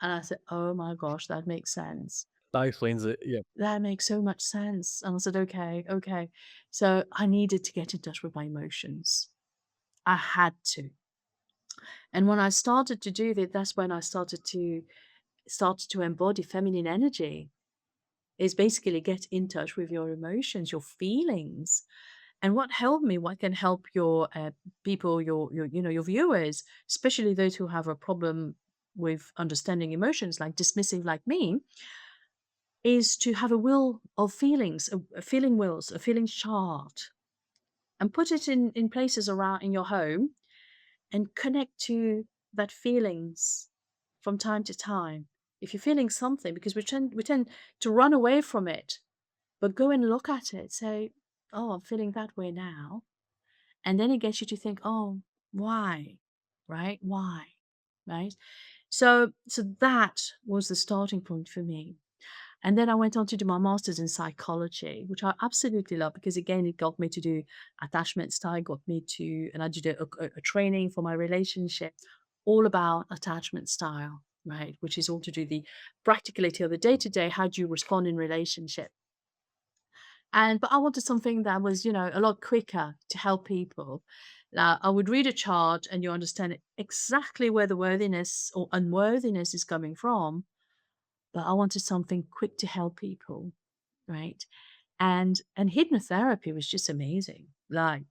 And I said, "Oh my gosh, that makes sense." That explains it. Yeah. That makes so much sense. And I said, okay, okay. So I needed to get in touch with my emotions. I had to. And when I started to do that, that's when I started to embody feminine energy. Is basically get in touch with your emotions, your feelings. And what can help your people, your viewers, especially those who have a problem with understanding emotions, like dismissive like me, is to have a wheel of feelings, a feeling wheels, a feeling chart, and put it in places around in your home and connect to that feelings from time to time. If you're feeling something, because we tend to run away from it, but go and look at it. Say, "Oh, I'm feeling that way now," and then it gets you to think, "Oh, why? Right? Why?" Right? So that was the starting point for me. And then I went on to do my master's in psychology, which I absolutely love because again, it got me to do attachment style, got me to, and I did a training for my relationship, all about attachment style, right? Which is all to do the practicality of the day to day. How do you respond in relationship? And but I wanted something that was, a lot quicker to help people. Now, I would read a chart and you understand exactly where the worthiness or unworthiness is coming from, but I wanted something quick to help people, right? And hypnotherapy was just amazing. Like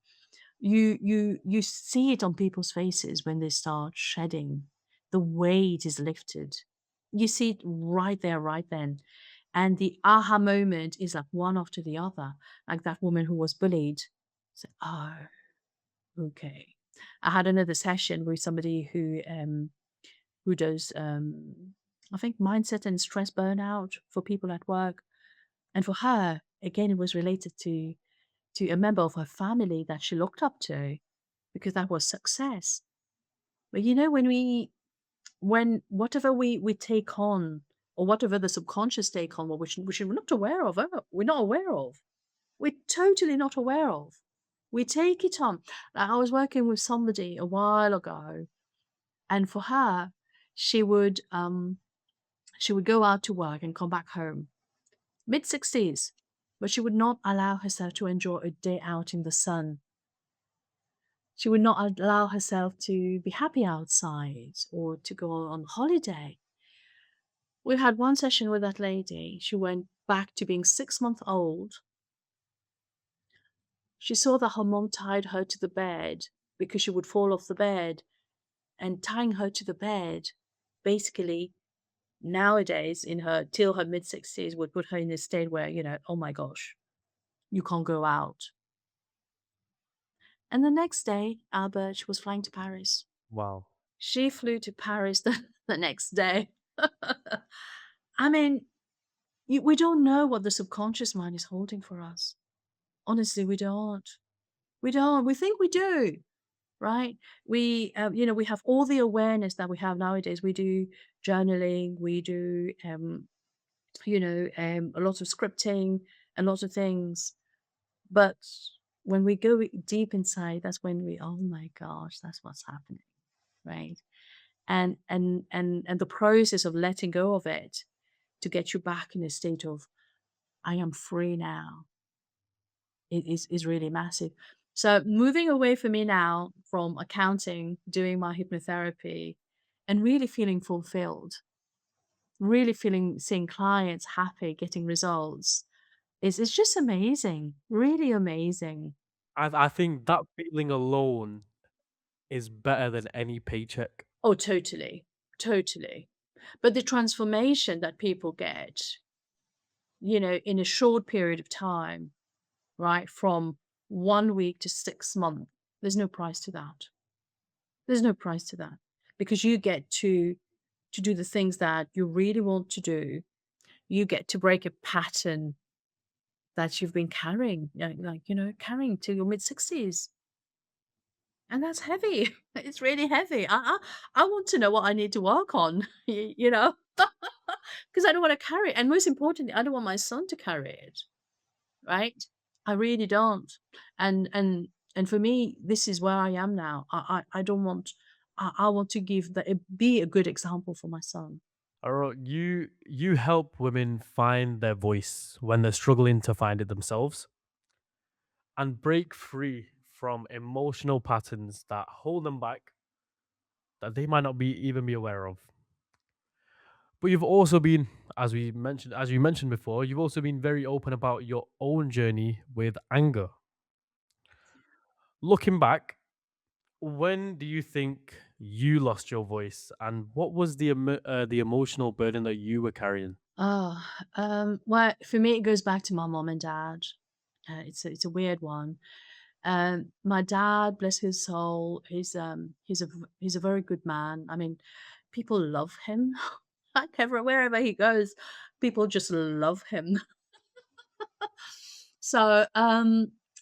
you see it on people's faces when they start shedding. The weight is lifted. You see it right there, right then. And the aha moment is like one after the other. Like that woman who was bullied. Said, oh, okay. I had another session with somebody who does I think mindset and stress burnout for people at work. And for her, again, it was related to a member of her family that she looked up to because that was success. But when whatever we take on or whatever the subconscious take on, which we're not aware of, we're not aware of, we're totally not aware of. We take it on. Like, I was working with somebody a while ago, and for her, she would um she would go out to work and come back home, mid-60s, but she would not allow herself to enjoy a day out in the sun. She would not allow herself to be happy outside or to go on holiday. We had one session with that lady. She went back to being 6 months old. She saw that her mom tied her to the bed because she would fall off the bed, and tying her to the bed basically nowadays in her till her mid 60s would put her in a state where, oh my gosh, you can't go out. And the next day, Albert, she was flying to Paris. Wow. She flew to Paris the next day. I mean, we don't know what the subconscious mind is holding for us. Honestly, we don't. We don't. We think we do, right? We have all the awareness that we have nowadays. We do journaling. We do, a lot of scripting and lots of things. But when we go deep inside, that's when oh my gosh, that's what's happening, right? And the process of letting go of it to get you back in a state of I am free now is really massive. So moving away for me now from accounting, doing my hypnotherapy, and really feeling fulfilled, really feeling seeing clients happy, getting results is just amazing, really amazing. I think that feeling alone is better than any paycheck. Oh, totally, totally. But the transformation that people get, in a short period of time, right? From 1 week to 6 months. There's no price to that. There's no price to that because you get to do the things that you really want to do. You get to break a pattern that you've been carrying, carrying till your mid 60s. And that's heavy. It's really heavy. I want to know what I need to work on, because I don't want to carry it. And most importantly, I don't want my son to carry it. Right? I really don't. And for me, this is where I am now. I don't want I want to be a good example for my son. You help women find their voice when they're struggling to find it themselves and break free from emotional patterns that hold them back that they might not be even be aware of. But you've also been, as you mentioned before, you've also been very open about your own journey with anger. Looking back, when do you think you lost your voice, and what was the emotional burden that you were carrying? Oh, well, for me, it goes back to my mom and dad. It's a weird one. My dad, bless his soul, he's a very good man. I mean, people love him. Like wherever he goes, people just love him. So,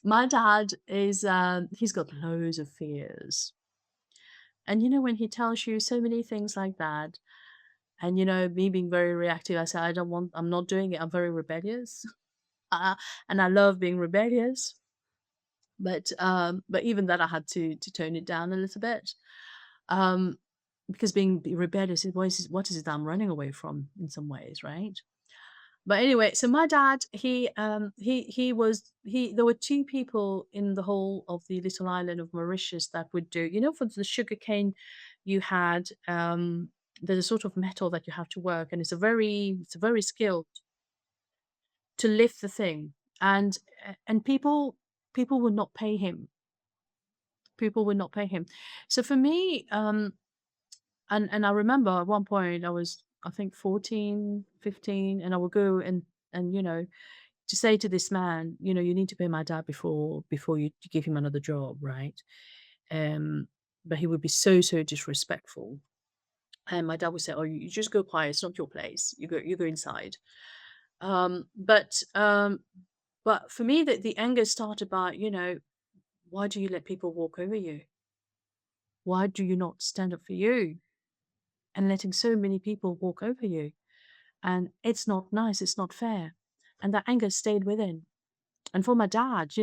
my dad is he's got loads of fears. And when he tells you so many things like that, and me being very reactive, I say, I'm not doing it. I'm very rebellious. Uh, and I love being rebellious. But even that I had to tone it down a little bit. Um, because being rebellious is what is it that I'm running away from in some ways, right? But anyway, so my dad, he there were two people in the whole of the little island of Mauritius that would do, for the sugarcane you had, there's a sort of metal that you have to work, and it's a very skilled to lift the thing. And people would not pay him. People would not pay him. So for me, and I remember at one point I was, I think, 14, 15, and I would go and to say to this man, "You need to pay my dad before you give him another job," right? Um, but he would be so disrespectful, and my dad would say, "Oh, you just go quiet. It's not your place. You go inside." Um, but um, but for me, the anger started by, why do you let people walk over you? Why do you not stand up for you? And letting so many people walk over you. And it's not nice, it's not fair. And that anger stayed within. And for my dad,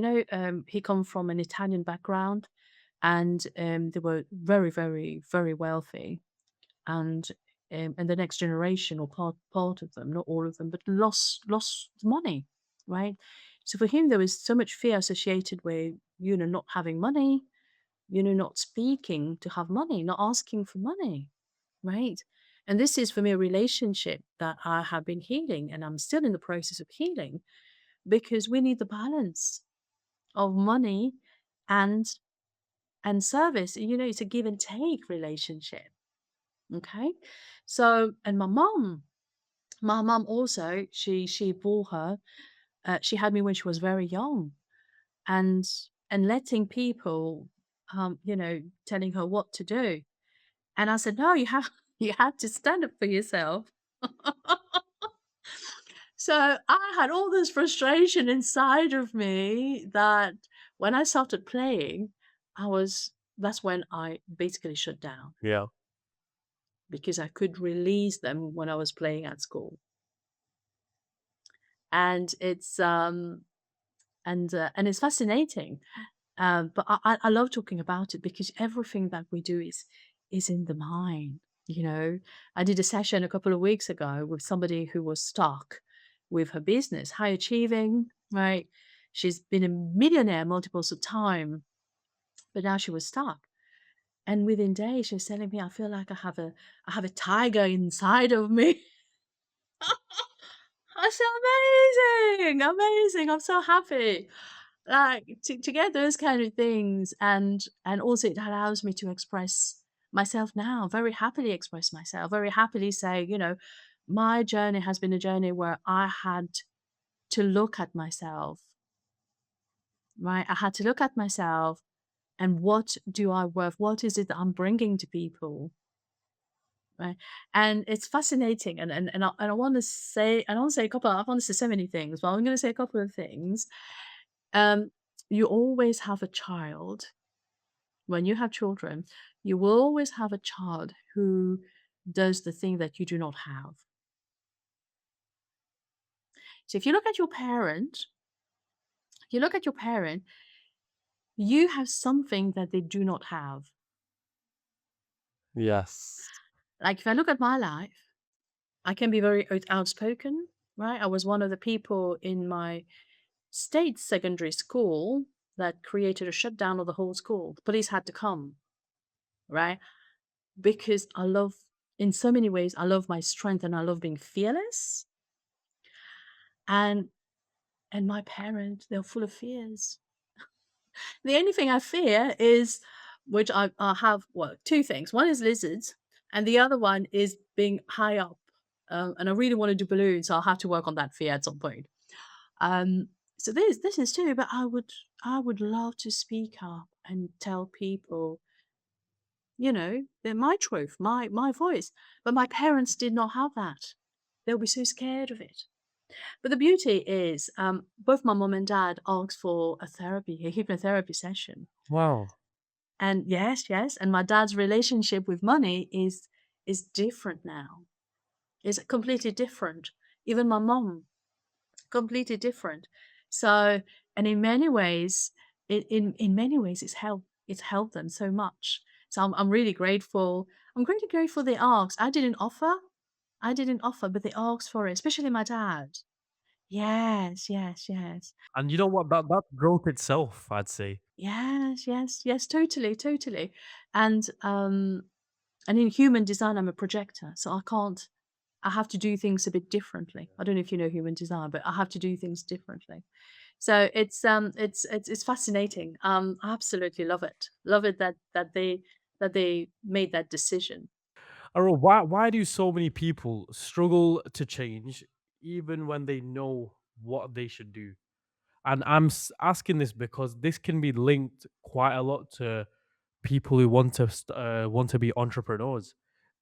he come from an Italian background, and they were very, very, very wealthy. And the next generation, or part of them, not all of them, but lost money, right? So for him, there was so much fear associated with, not having money, not speaking to have money, not asking for money, right? And this is for me a relationship that I have been healing, and I'm still in the process of healing, because we need the balance of money and service. It's a give and take relationship. Okay. So, and my mom also, she bore her, she had me when she was very young, and letting people, telling her what to do. And I said, "No, you have you have to stand up for yourself." So I had all this frustration inside of me that when I started playing, that's when I basically shut down, Yeah. because I could release them when I was playing at school. And it's fascinating. But I love talking about it, because everything that we do is in the mind. I did a session a couple of weeks ago with somebody who was stuck with her business, high achieving, right? She's been a millionaire multiples of time, but now she was stuck. And within days, she was telling me, "I feel like I have a tiger inside of me." I said, "Amazing, amazing. I'm so happy." Like, to get those kind of things, and also it allows me to express myself now, very happily express myself, very happily say, my journey has been a journey where I had to look at myself, right? I had to look at myself, and what do I worth? What is it that I'm bringing to people? Right. And it's fascinating. And I want to say, I want to say so many things, but I'm going to say a couple of things. Um, you always have a child. When you have children, you will always have a child who does the thing that you do not have. So if you look at your parent, you have something that they do not have. Yes. Like, if I look at my life, I can be very outspoken, right? I was one of the people in my state secondary school that created a shutdown of the whole school. The police had to come, right? Because in so many ways, I love my strength, and I love being fearless. And my parents, they're full of fears. The only thing I fear is which I have, well, two things. One is lizards, and the other one is being high up. And I really want to do balloons, so I'll have to work on that fear at some point. Um, so this is too, but I would love to speak up and tell people, they're my truth, my voice. But my parents did not have that. They'll be so scared of it. But the beauty is, both my mom and dad asked for a hypnotherapy session. Wow. And yes, yes, and my dad's relationship with money is different now. It's completely different. Even my mom, completely different. So, and in many ways, in many ways, it's helped them so much. So I'm really grateful. I'm really grateful they asked. I didn't offer, but they asked for it, especially my dad. Yes, yes, yes. And you know what? That's growth itself, I'd say. Yes, yes, yes, totally, totally. And in human design, I'm a projector, so I have to do things a bit differently. I don't know if you know human design, but I have to do things differently. So it's fascinating. I absolutely love it. Love it that they made that decision. Or why do so many people struggle to change even when they know what they should do? And asking this because this can be linked quite a lot to people who want to be entrepreneurs.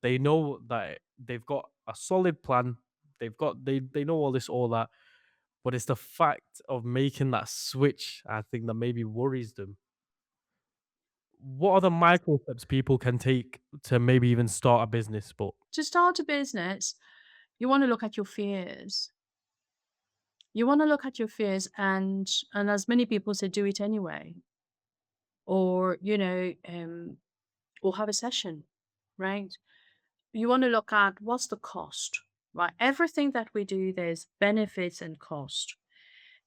They know that they've got a solid plan. They know all that, but it's the fact of making that switch, I think, that maybe worries them. What are the micro steps people can take to maybe even start a business? But To start a business, you want to look at your fears. You want to look at your fears, and as many people say, do it anyway, or or have a session, right? You want to look at what's the cost, right? Everything that we do, there's benefits and cost.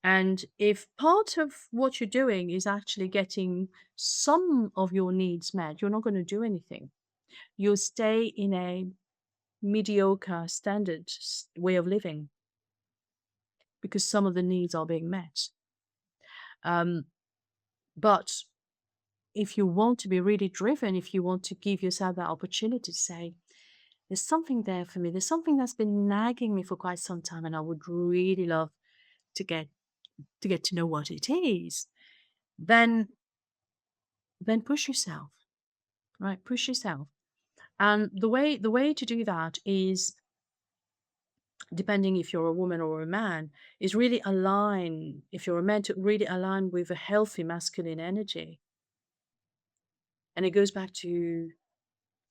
And if part of what you're doing is actually getting some of your needs met, you're not going to do anything. You'll stay in a mediocre standard way of living because some of the needs are being met. Um, but if you want to be really driven, if you want to give yourself that opportunity to say, there's something there for me, there's something that's been nagging me for quite some time, and I would really love to get to know what it is, then push yourself, right? Push yourself. And the way to do that is, depending if you're a woman or a man, is really align, if you're a man, to really align with a healthy masculine energy. And it goes back to,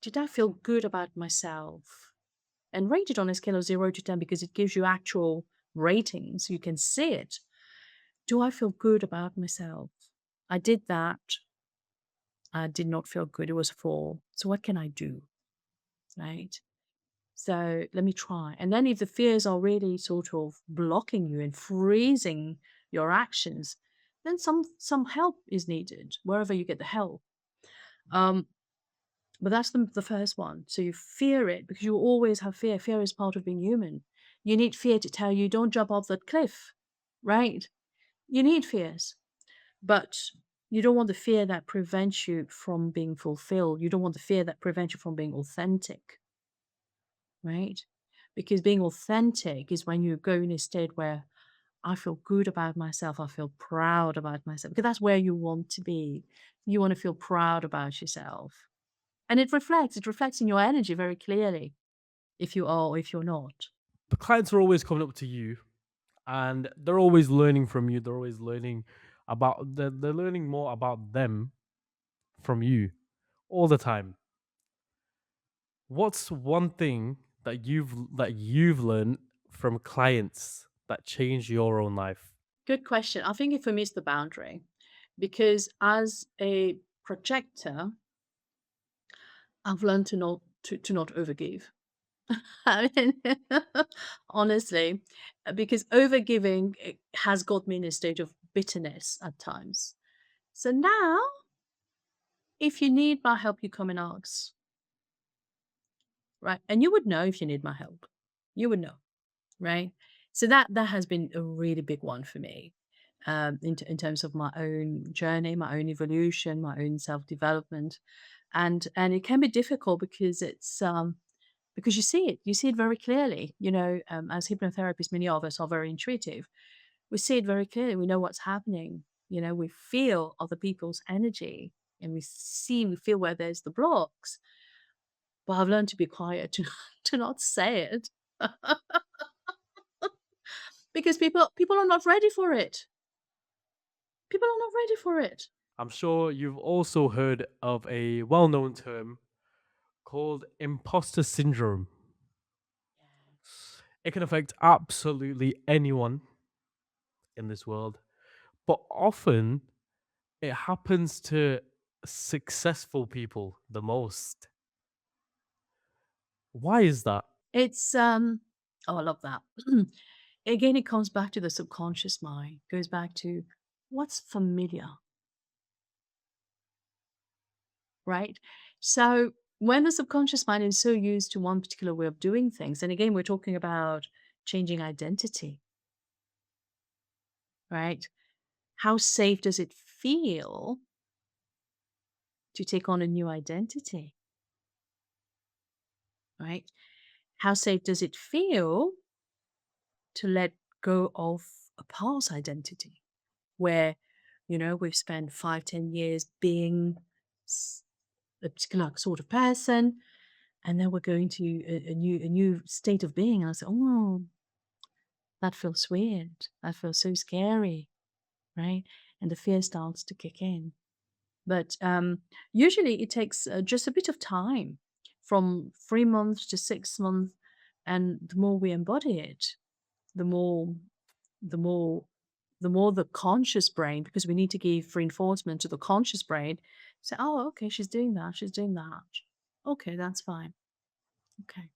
did I feel good about myself? And rate it on a scale of 0 to 10, because it gives you actual ratings. You can see it. Do I feel good about myself? I did that. I did not feel good. It was a 4. So what can I do? Right? So let me try. And then if the fears are really sort of blocking you and freezing your actions, then some help is needed wherever you get the help. Um, but that's the first one. So you fear it because you always have fear. Fear is part of being human. You need fear to tell you don't jump off that cliff, right? You need fears, but you don't want the fear that prevents you from being fulfilled. You don't want the fear that prevents you from being authentic, right? Because being authentic is when you go in a state where I feel good about myself, I feel proud about myself, because that's where you want to be. You want to feel proud about yourself. And it reflects in your energy very clearly if you are or if you're not. the clients are always coming up to you, and they're always learning from you. They're always learning they're learning more about them from you all the time. What's one thing that you've learned from clients that changed your own life? Good question. I think for me it's the boundary, because as a projector, I've learned to not overgive. I mean, honestly, because overgiving has got me in a state of bitterness at times. So now, if you need my help, you come and ask, right? And you would know if you need my help. You would know, right? So that has been a really big one for me. in terms of my own journey, my own evolution, my own self development, and it can be difficult because you see it very clearly. As hypnotherapists, many of us are very intuitive. We see it very clearly. We know what's happening. We feel other people's energy, and we feel where there's the blocks. But I've learned to be quiet, to not say it, because people are not ready for it. People are not ready for it. I'm sure you've also heard of a well known term called imposter syndrome. It can affect absolutely anyone in this world, but often it happens to successful people the most. Why is that? It's oh, I love that. Again, it comes back to the subconscious mind. Goes back to what's familiar, right? So when the subconscious mind is so used to one particular way of doing things, and again, we're talking about changing identity, right? How safe does it feel to take on a new identity, right? How safe does it feel to let go of a past identity where, we've spent 5, 10 years being s- a particular sort of person, and then we're going to a new state of being. And I say, oh, that feels weird. That feels so scary, right? And the fear starts to kick in. But usually it takes just a bit of time, from 3 months to 6 months. And the more we embody it, the more, the more, the more the conscious brain, because we need to give reinforcement to the conscious brain, say, oh, okay, she's doing that. She's doing that. Okay, that's fine. Okay.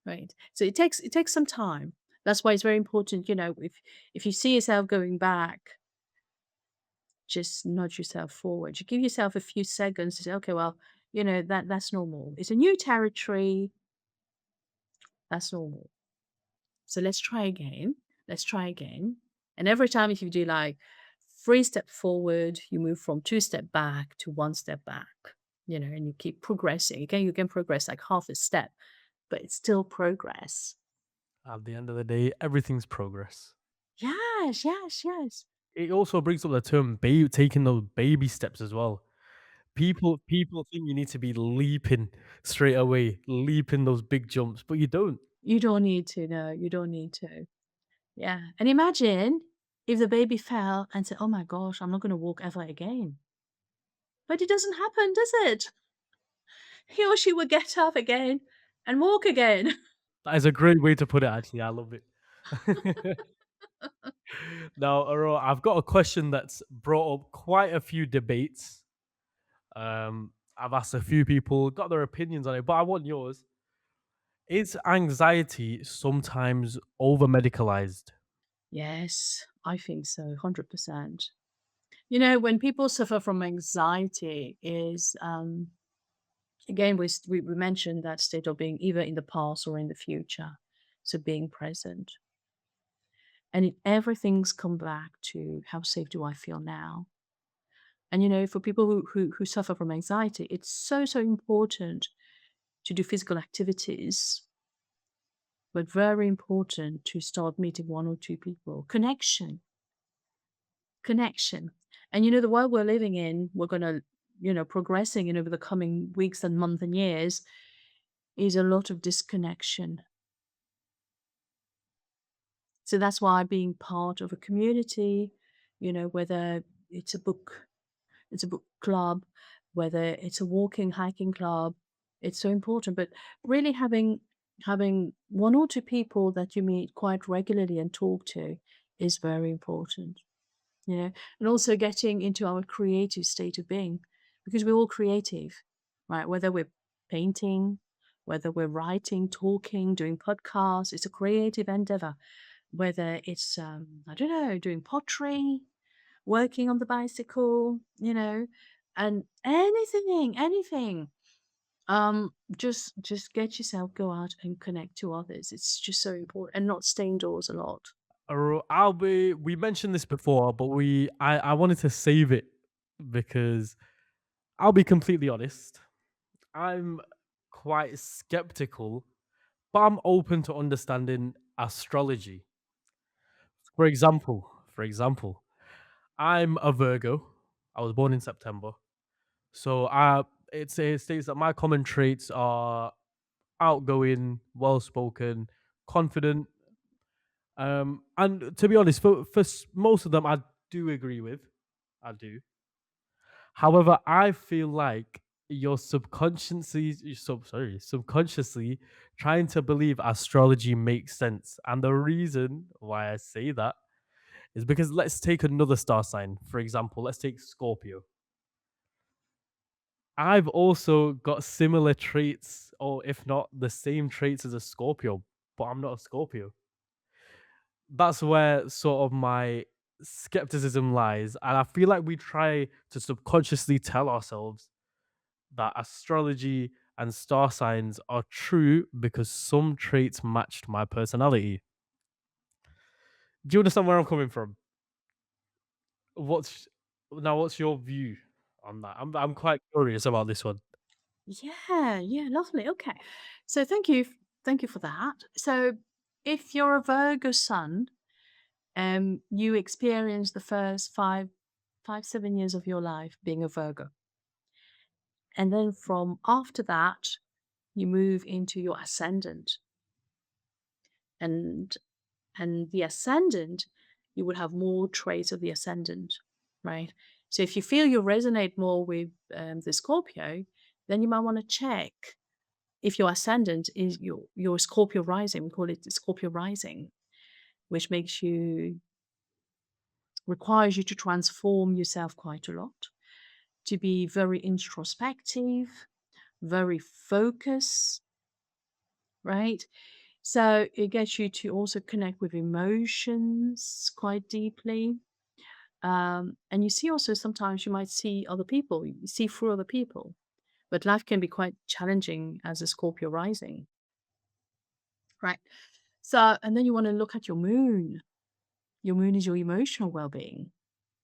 Right. So it takes some time. That's why it's very important, if you see yourself going back, just nudge yourself forward. You give yourself a few seconds to say, okay, well, that's normal. It's a new territory. That's normal. So let's try again. Let's try again. And every time if you do like 3 step forward, you move from 2 step back to 1 step back, and you keep progressing. Again, you can progress like half a step, but it's still progress. At the end of the day, everything's progress. Yes, yes, yes. It also brings up the term taking those baby steps as well. People think you need to be leaping straight away, leaping those big jumps, but you don't. You don't need to, no, you don't need to. Yeah. And imagine if the baby fell and said, oh my gosh, I'm not going to walk ever again. But it doesn't happen, does it? He or she will get up again and walk again. That is a great way to put it, actually. I love it. Now, Aurora, I've got a question that's brought up quite a few debates. I've asked a few people, got their opinions on it, but I want yours. Is anxiety sometimes over medicalized? Yes, I think so, 100%. When people suffer from anxiety is, again, we mentioned that state of being either in the past or in the future. So being present. And everything's come back to how safe do I feel now? And for people who suffer from anxiety, it's so, so important to do physical activities, but very important to start meeting one or two people. Connection, connection. And the world we're living in, we're gonna, progressing in over the coming weeks and months and years, is a lot of disconnection. So that's why being part of a community, whether it's a book it's a book club, whether it's a walking, hiking club, it's so important. But really having one or two people that you meet quite regularly and talk to is very important. And also getting into our creative state of being, because we're all creative, right? Whether we're painting, whether we're writing, talking, doing podcasts, it's a creative endeavor. Whether it's I don't know, doing pottery, working on the bicycle, and anything. Just get yourself, go out and connect to others. It's just so important, and not stay indoors a lot. We mentioned this before, but I wanted to save it because I'll be completely honest. I'm quite skeptical, but I'm open to understanding astrology. For example, I'm a Virgo. I was born in September. So it states that my common traits are outgoing, well spoken, confident. And to be honest, most of them I do agree with. I do. However, I feel like you're subconsciously trying to believe astrology makes sense. And the reason why I say that is because let's take another star sign. For example, let's take Scorpio. I've also got similar traits, or if not the same traits as a Scorpio, but I'm not a Scorpio. That's where sort of my skepticism lies. And I feel like we try to subconsciously tell ourselves that astrology and star signs are true because some traits matched my personality. Do you understand where I'm coming from? What's what's your view on that? I'm quite curious about this one. Yeah, yeah, lovely. Okay. So thank you for that. So if you're a Virgo sun, you experience the first 7 years of your life being a Virgo. And then from after that, you move into your ascendant. And the ascendant, you would have more traits of the ascendant, right? So if you feel you resonate more with the Scorpio, then you might want to check if your ascendant is your Scorpio rising. We call it the Scorpio rising, which requires you to transform yourself quite a lot, to be very introspective, very focused, right? So it gets you to also connect with emotions quite deeply. And you see also sometimes you might see other people, you see through other people, but life can be quite challenging as a Scorpio rising, right? So, and then you want to look at your moon. Your moon is your emotional well being.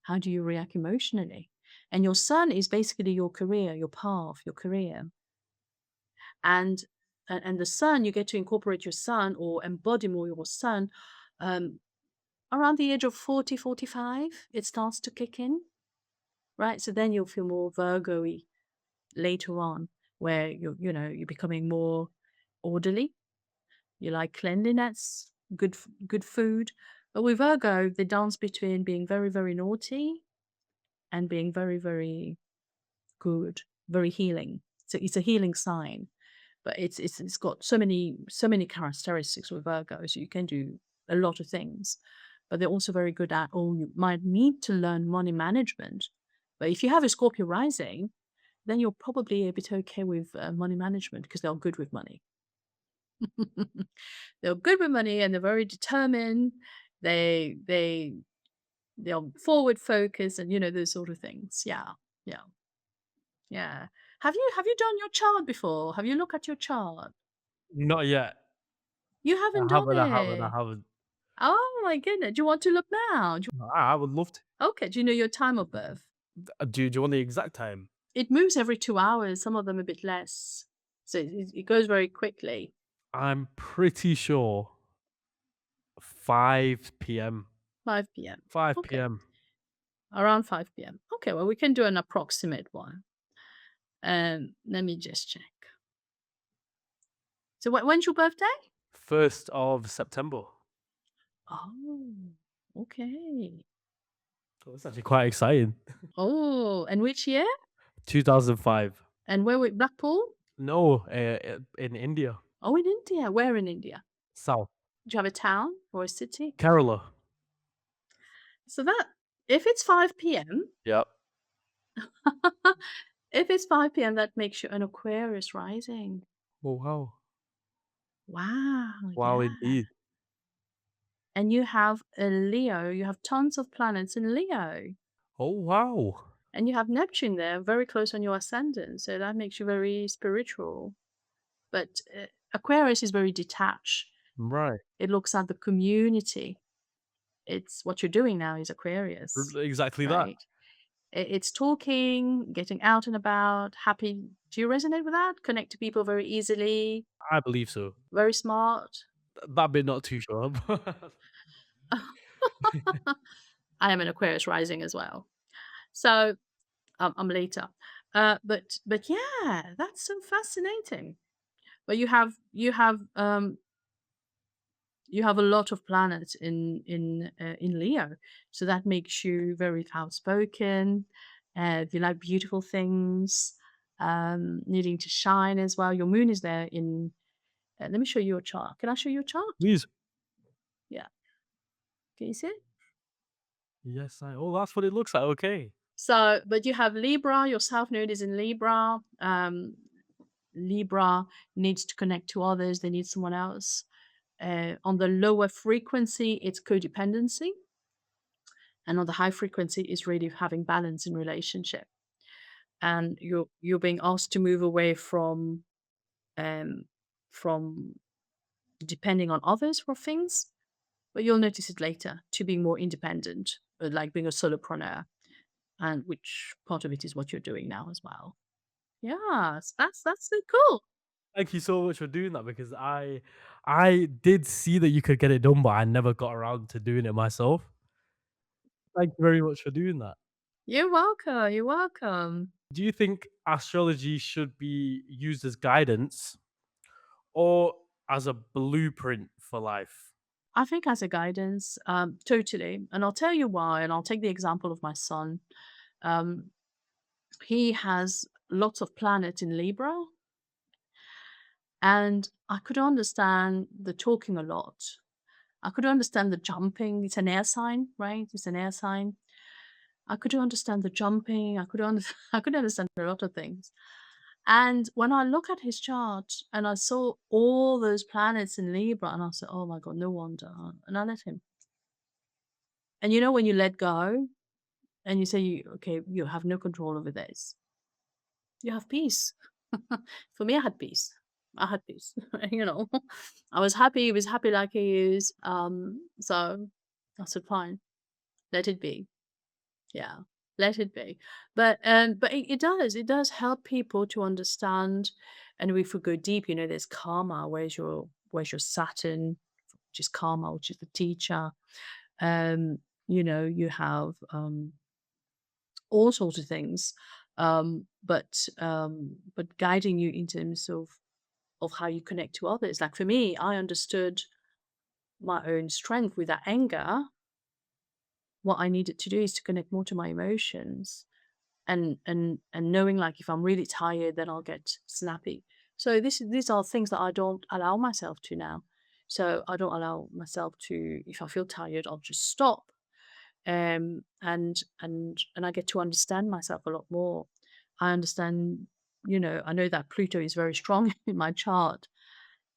How do you react emotionally? And your sun is basically your career, your path, your career. And the sun, you get to incorporate your sun or embody more your sun um, around the age of 40, 45. It starts to kick in, right? So then you'll feel more Virgo-y later on, where you're becoming more orderly. You like cleanliness, good food. But with Virgo, they dance between being very, very naughty and being very, very good, very healing. So it's a healing sign, but it's got so many characteristics with Virgo. So you can do a lot of things, but they're also very good at. Or you might need to learn money management. But if you have a Scorpio rising, then you're probably a bit okay with money management because they're good with money. They're good with money and they're very determined. They they're forward focused and those sort of things. Yeah. Yeah. Yeah. Have you done your chart before? Have you looked at your chart? Not yet. You I haven't done haven't. I haven't. I it. haven't. Oh my goodness. Do you want to look now? I would love to. Okay. Do you know your time of birth? Do you want the exact time? It moves every 2 hours, some of them a bit less. So it goes very quickly. I'm pretty sure 5 p.m. 5 p.m. 5 Okay. p.m. Around 5 p.m. Okay. Well, we can do an approximate one. Let me just check. So when's your birthday? 1st of September. Oh, okay. Oh, that's actually quite exciting. Oh, and which year? 2005. And where we Blackpool? No, in India. Oh, in India. Where in India? South. Do you have a town or a city? Kerala. So that if it's 5 p.m., Yep. if it's 5 p.m., that makes you an Aquarius rising. Oh, wow. Wow, Wow, yeah. indeed. And you have a Leo, you have tons of planets in Leo. Oh, wow. And you have Neptune there, very close on your ascendant. So that makes you very spiritual. But Aquarius is very detached. Right. It looks at the community. It's what you're doing now is Aquarius, Exactly that. right? It's talking, getting out and about, happy. Do you resonate with that? Connect to people very easily, I believe so. very smart. That bit not too sure. I am an Aquarius rising as well. So I'm later. But yeah, that's so fascinating. But you have a lot of planets in Leo, so that makes you very outspoken. You like beautiful things, needing to shine as well. Your moon is there in. Let me show you a chart. Can I show you a chart? Please. Yeah. Can you see it? Yes, I oh, that's what it looks like, okay. So, but you have Libra. Your South Node is in Libra. Libra needs to connect to others. They need someone else. On the lower frequency, it's codependency, and on the high frequency is really having balance in relationship. And you're being asked to move away um, from depending on others for things, but you'll notice it later to being more independent, like being a solopreneur, and which part of it is what you're doing now as well. Yes, that's so cool. Thank you so much for doing that because I did see that you could get it done, but I never got around to doing it myself. Thank you very much for doing that. You're welcome. You're welcome. Do you think astrology should be used as guidance or as a blueprint for life? I think as a guidance, totally. And I'll tell you why. And I'll take the example of my son. Um, he has lots of planets in Libra, and I could understand the talking a lot. I could understand the jumping. It's an air sign, right? It's an air sign. I could understand the jumping. I could understand a lot of things. And when I look at his chart and I saw all those planets in Libra, and I said, "Oh my God, no wonder." And I let him. And you know, when you let go and you say, "Okay, you have no control over this," you have peace. For me, I had peace. I had peace. You know, I was happy. He was happy like he is. So I said, "Fine, let it be." Yeah, let it be. But it does help people to understand. And if we go deep, you know, there's karma. Where's your Saturn, which is karma, which is the teacher. Um, you know, you have all sorts of things. But guiding you in terms of how you connect to others. Like for me, I understood my own strength with that anger. What I needed to do is to connect more to my emotions, and knowing like if I'm really tired, then I'll get snappy. So these are things that I don't allow myself to now. So I don't allow myself to, if I feel tired, I'll just stop. And I get to understand myself a lot more. I understand, you know, I know that Pluto is very strong in my chart,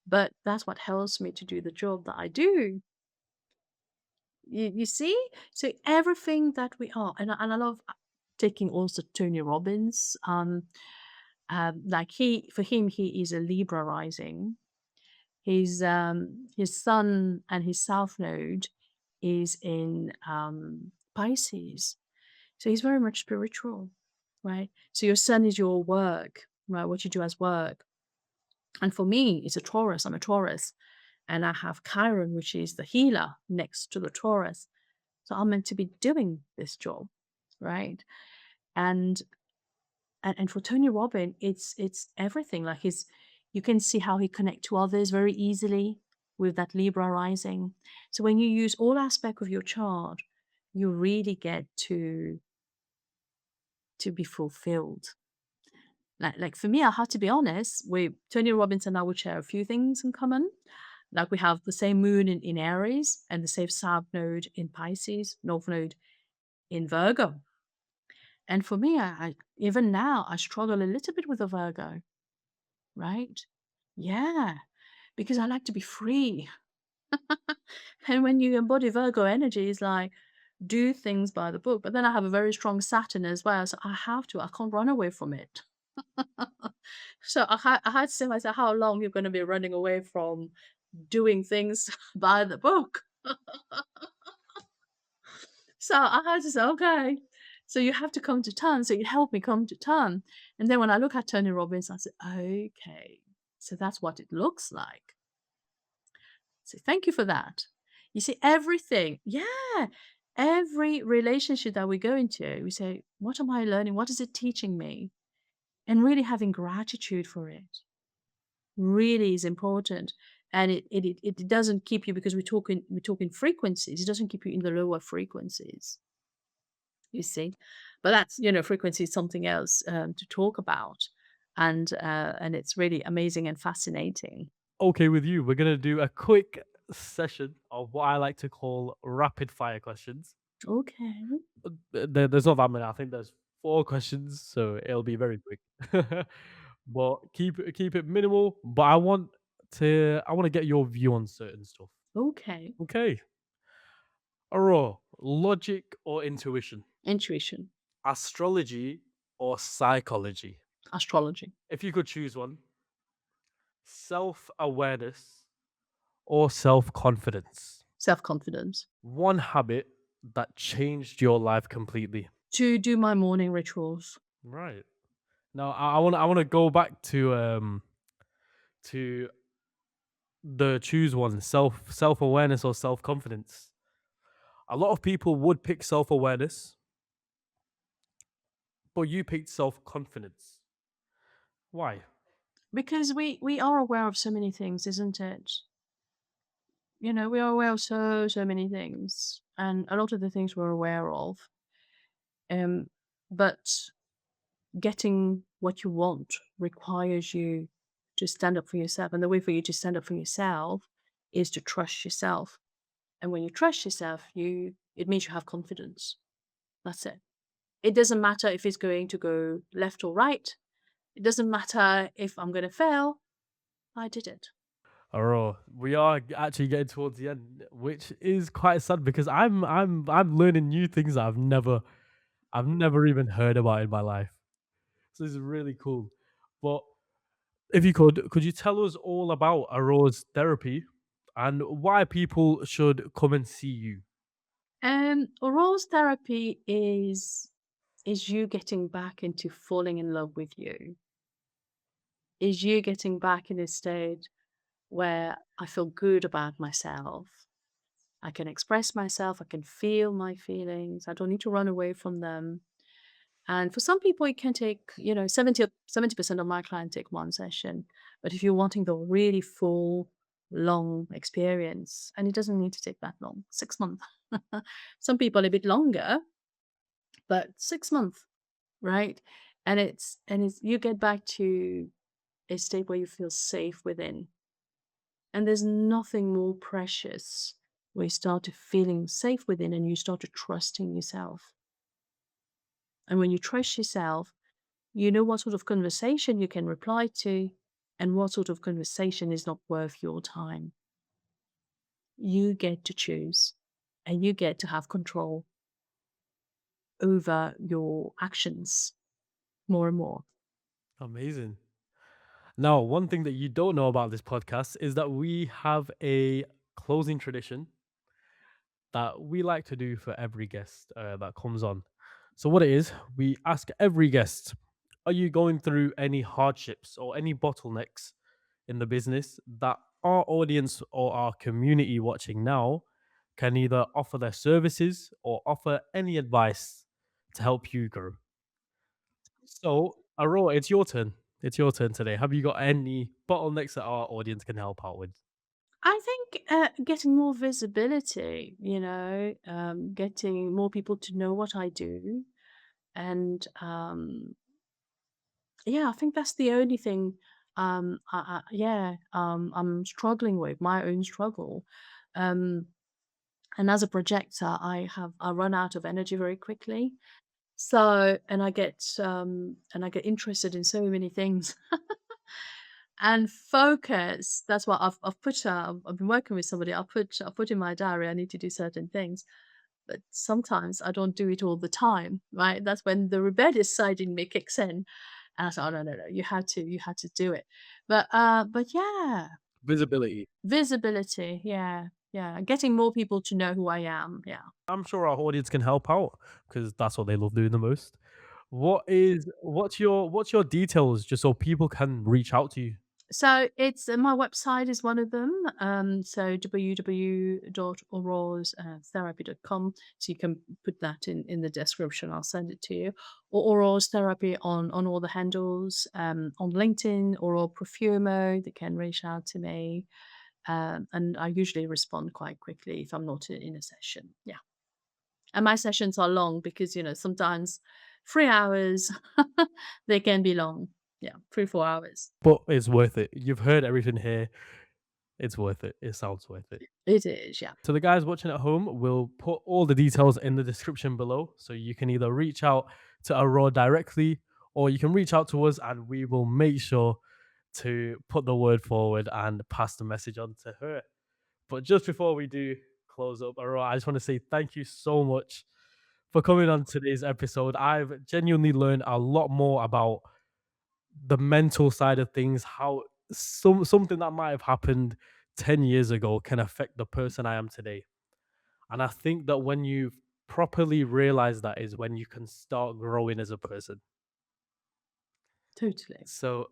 but that's what helps me to do the job that I do. You see? So everything that we are, and I love taking also Tony Robbins. Like for him, he is a Libra rising. His sun and his south node is in Pisces. So he's very much spiritual, right? So your sun is your work, right? What you do as work. And for me, it's a Taurus. I'm a Taurus. And I have Chiron, which is the healer, next to the Taurus. So I'm meant to be doing this job, right? And and for Tony Robbins, it's everything. Like his, you can see how he connect to others very easily with that Libra rising. So when you use all aspect of your chart, you really get to be fulfilled. Like for me, I have to be honest, with Tony Robbins and I would share a few things in common. Like we have the same moon in Aries and the same south node in Pisces, north node in Virgo. And for me, I even now I struggle a little bit with a Virgo, right? Yeah, because I like to be free. And when you embody Virgo energy, it's like do things by the book. But then I have a very strong Saturn as well, so I have to. I can't run away from it. So I had to say to myself, how long you're going to be running away from doing things by the book? So I had to say, "Okay, so you have to come to terms." So it helped me come to term. And then when I look at Tony Robbins, I said, "Okay, so that's what it looks like." So thank you for that. You see, everything, yeah, every relationship that we go into, we say, "What am I learning? What is it teaching me?" And really having gratitude for it really is important. And it doesn't keep you, because we're talking frequencies. It doesn't keep you in the lower frequencies. You see? But that's, frequency is something else, to talk about, and it's really amazing and fascinating. Okay, with you, we're gonna do a quick session of what I like to call rapid fire questions. Okay, There's not that many. I think there's 4 questions, so it'll be very quick. But keep it minimal. But I want to get your view on certain stuff. okay. Okay, Aurora, logic or intuition, Intuition, astrology or psychology. astrology, If you could choose one, self awareness or self confidence. self-confidence. One habit that changed your life completely. To do my morning rituals. Right. Now I wanna go back to the choose one, self-awareness or self-confidence. A lot of people would pick self-awareness, but you picked self-confidence. Why? Because we are aware of so many things, isn't it? We are aware of so many things, and a lot of the things we're aware of, um, but getting what you want requires you to stand up for yourself, and the way for you to stand up for yourself is to trust yourself. And when you trust yourself, it means you have confidence. That's it. It doesn't matter if it's going to go left or right. It doesn't matter if I'm going to fail. I did it. Alright, we are actually getting towards the end, which is quite sad because I'm learning new things that I've never even heard about in my life. So this is really cool. But if you could you tell us all about Aurore's therapy and why people should come and see you? Aurore's therapy is you getting back into falling in love with you. Is you getting back in a state where I feel good about myself. I can express myself. I can feel my feelings. I don't need to run away from them. And for some people, it can take, 70% of my clients take one session. But if you're wanting the really full, long experience, and it doesn't need to take that long, 6 months. Some people a bit longer, but 6 months, right? And it's you get back to a state where you feel safe within. And there's nothing more precious when you start to feeling safe within and you start to trusting yourself. And when you trust yourself, you know what sort of conversation you can reply to and what sort of conversation is not worth your time. You get to choose and you get to have control over your actions more and more. Amazing. Now, one thing that you don't know about this podcast is that we have a closing tradition that we like to do for every guest that comes on. So, what it is, we ask every guest, are you going through any hardships or any bottlenecks in the business that our audience or our community watching now can either offer their services or offer any advice to help you grow? So, Aurora, it's your turn. It's your turn today. Have you got any bottlenecks that our audience can help out with? I think getting more visibility, getting more people to know what I do. And yeah, I think that's the only thing, I'm struggling with, my own struggle. Um, and as a projector, I run out of energy very quickly. So, and I get interested in so many things. And focus, that's what I've been working with somebody. I put in my diary I need to do certain things, but sometimes I don't do it all the time, right? That's when the rebellious side in me kicks in. And I said, "Oh, no, no, no, you had to do it." But yeah, Visibility. visibility, yeah. Yeah, getting more people to know who I am. Yeah. I'm sure our audience can help out because that's what they love doing the most. What's your details just so people can reach out to you? So it's my website is one of them. So www.auroretherapy.com. So you can put that in the description. I'll send it to you. Or Aurore's Therapy on all the handles. On LinkedIn, Aurore Prefumo. They can reach out to me. And I usually respond quite quickly if I'm not in a session. Yeah. And my sessions are long because, sometimes 3 hours, they can be long. Yeah, 3, 4 hours. But it's worth it. You've heard everything here. It's worth it. It sounds worth it. It is, yeah. So the guys watching at home, will put all the details in the description below. So you can either reach out to Aurora directly or you can reach out to us and we will make sure to put the word forward and pass the message on to her. But just before we do close up, Aurora, I just want to say thank you so much for coming on today's episode. I've genuinely learned a lot more about the mental side of things, how something that might have happened 10 years ago can affect the person I am today. And I think that when you properly realize that is when you can start growing as a person. Totally. So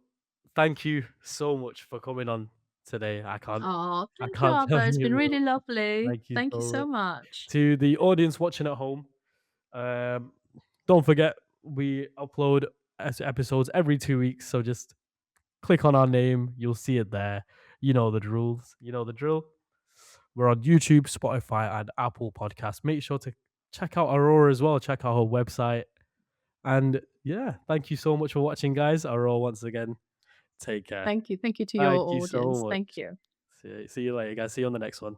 thank you so much for coming on today. Oh, I thank you, can't tell Albert. It's you been really enough. lovely. Thank you Thank you so so much. much. To the audience watching at home, um, don't forget we upload episodes every 2 weeks. So just click on our name, you'll see it there. You know the rules. You know the drill. We're on YouTube, Spotify, and Apple Podcasts. Make sure to check out Aurora as well. Check out her website. And yeah, thank you so much for watching, guys. Aurora, once again, take care. Thank you. Thank you to your Thank you so audience. much. Thank you. See you later, guys. See you on the next one.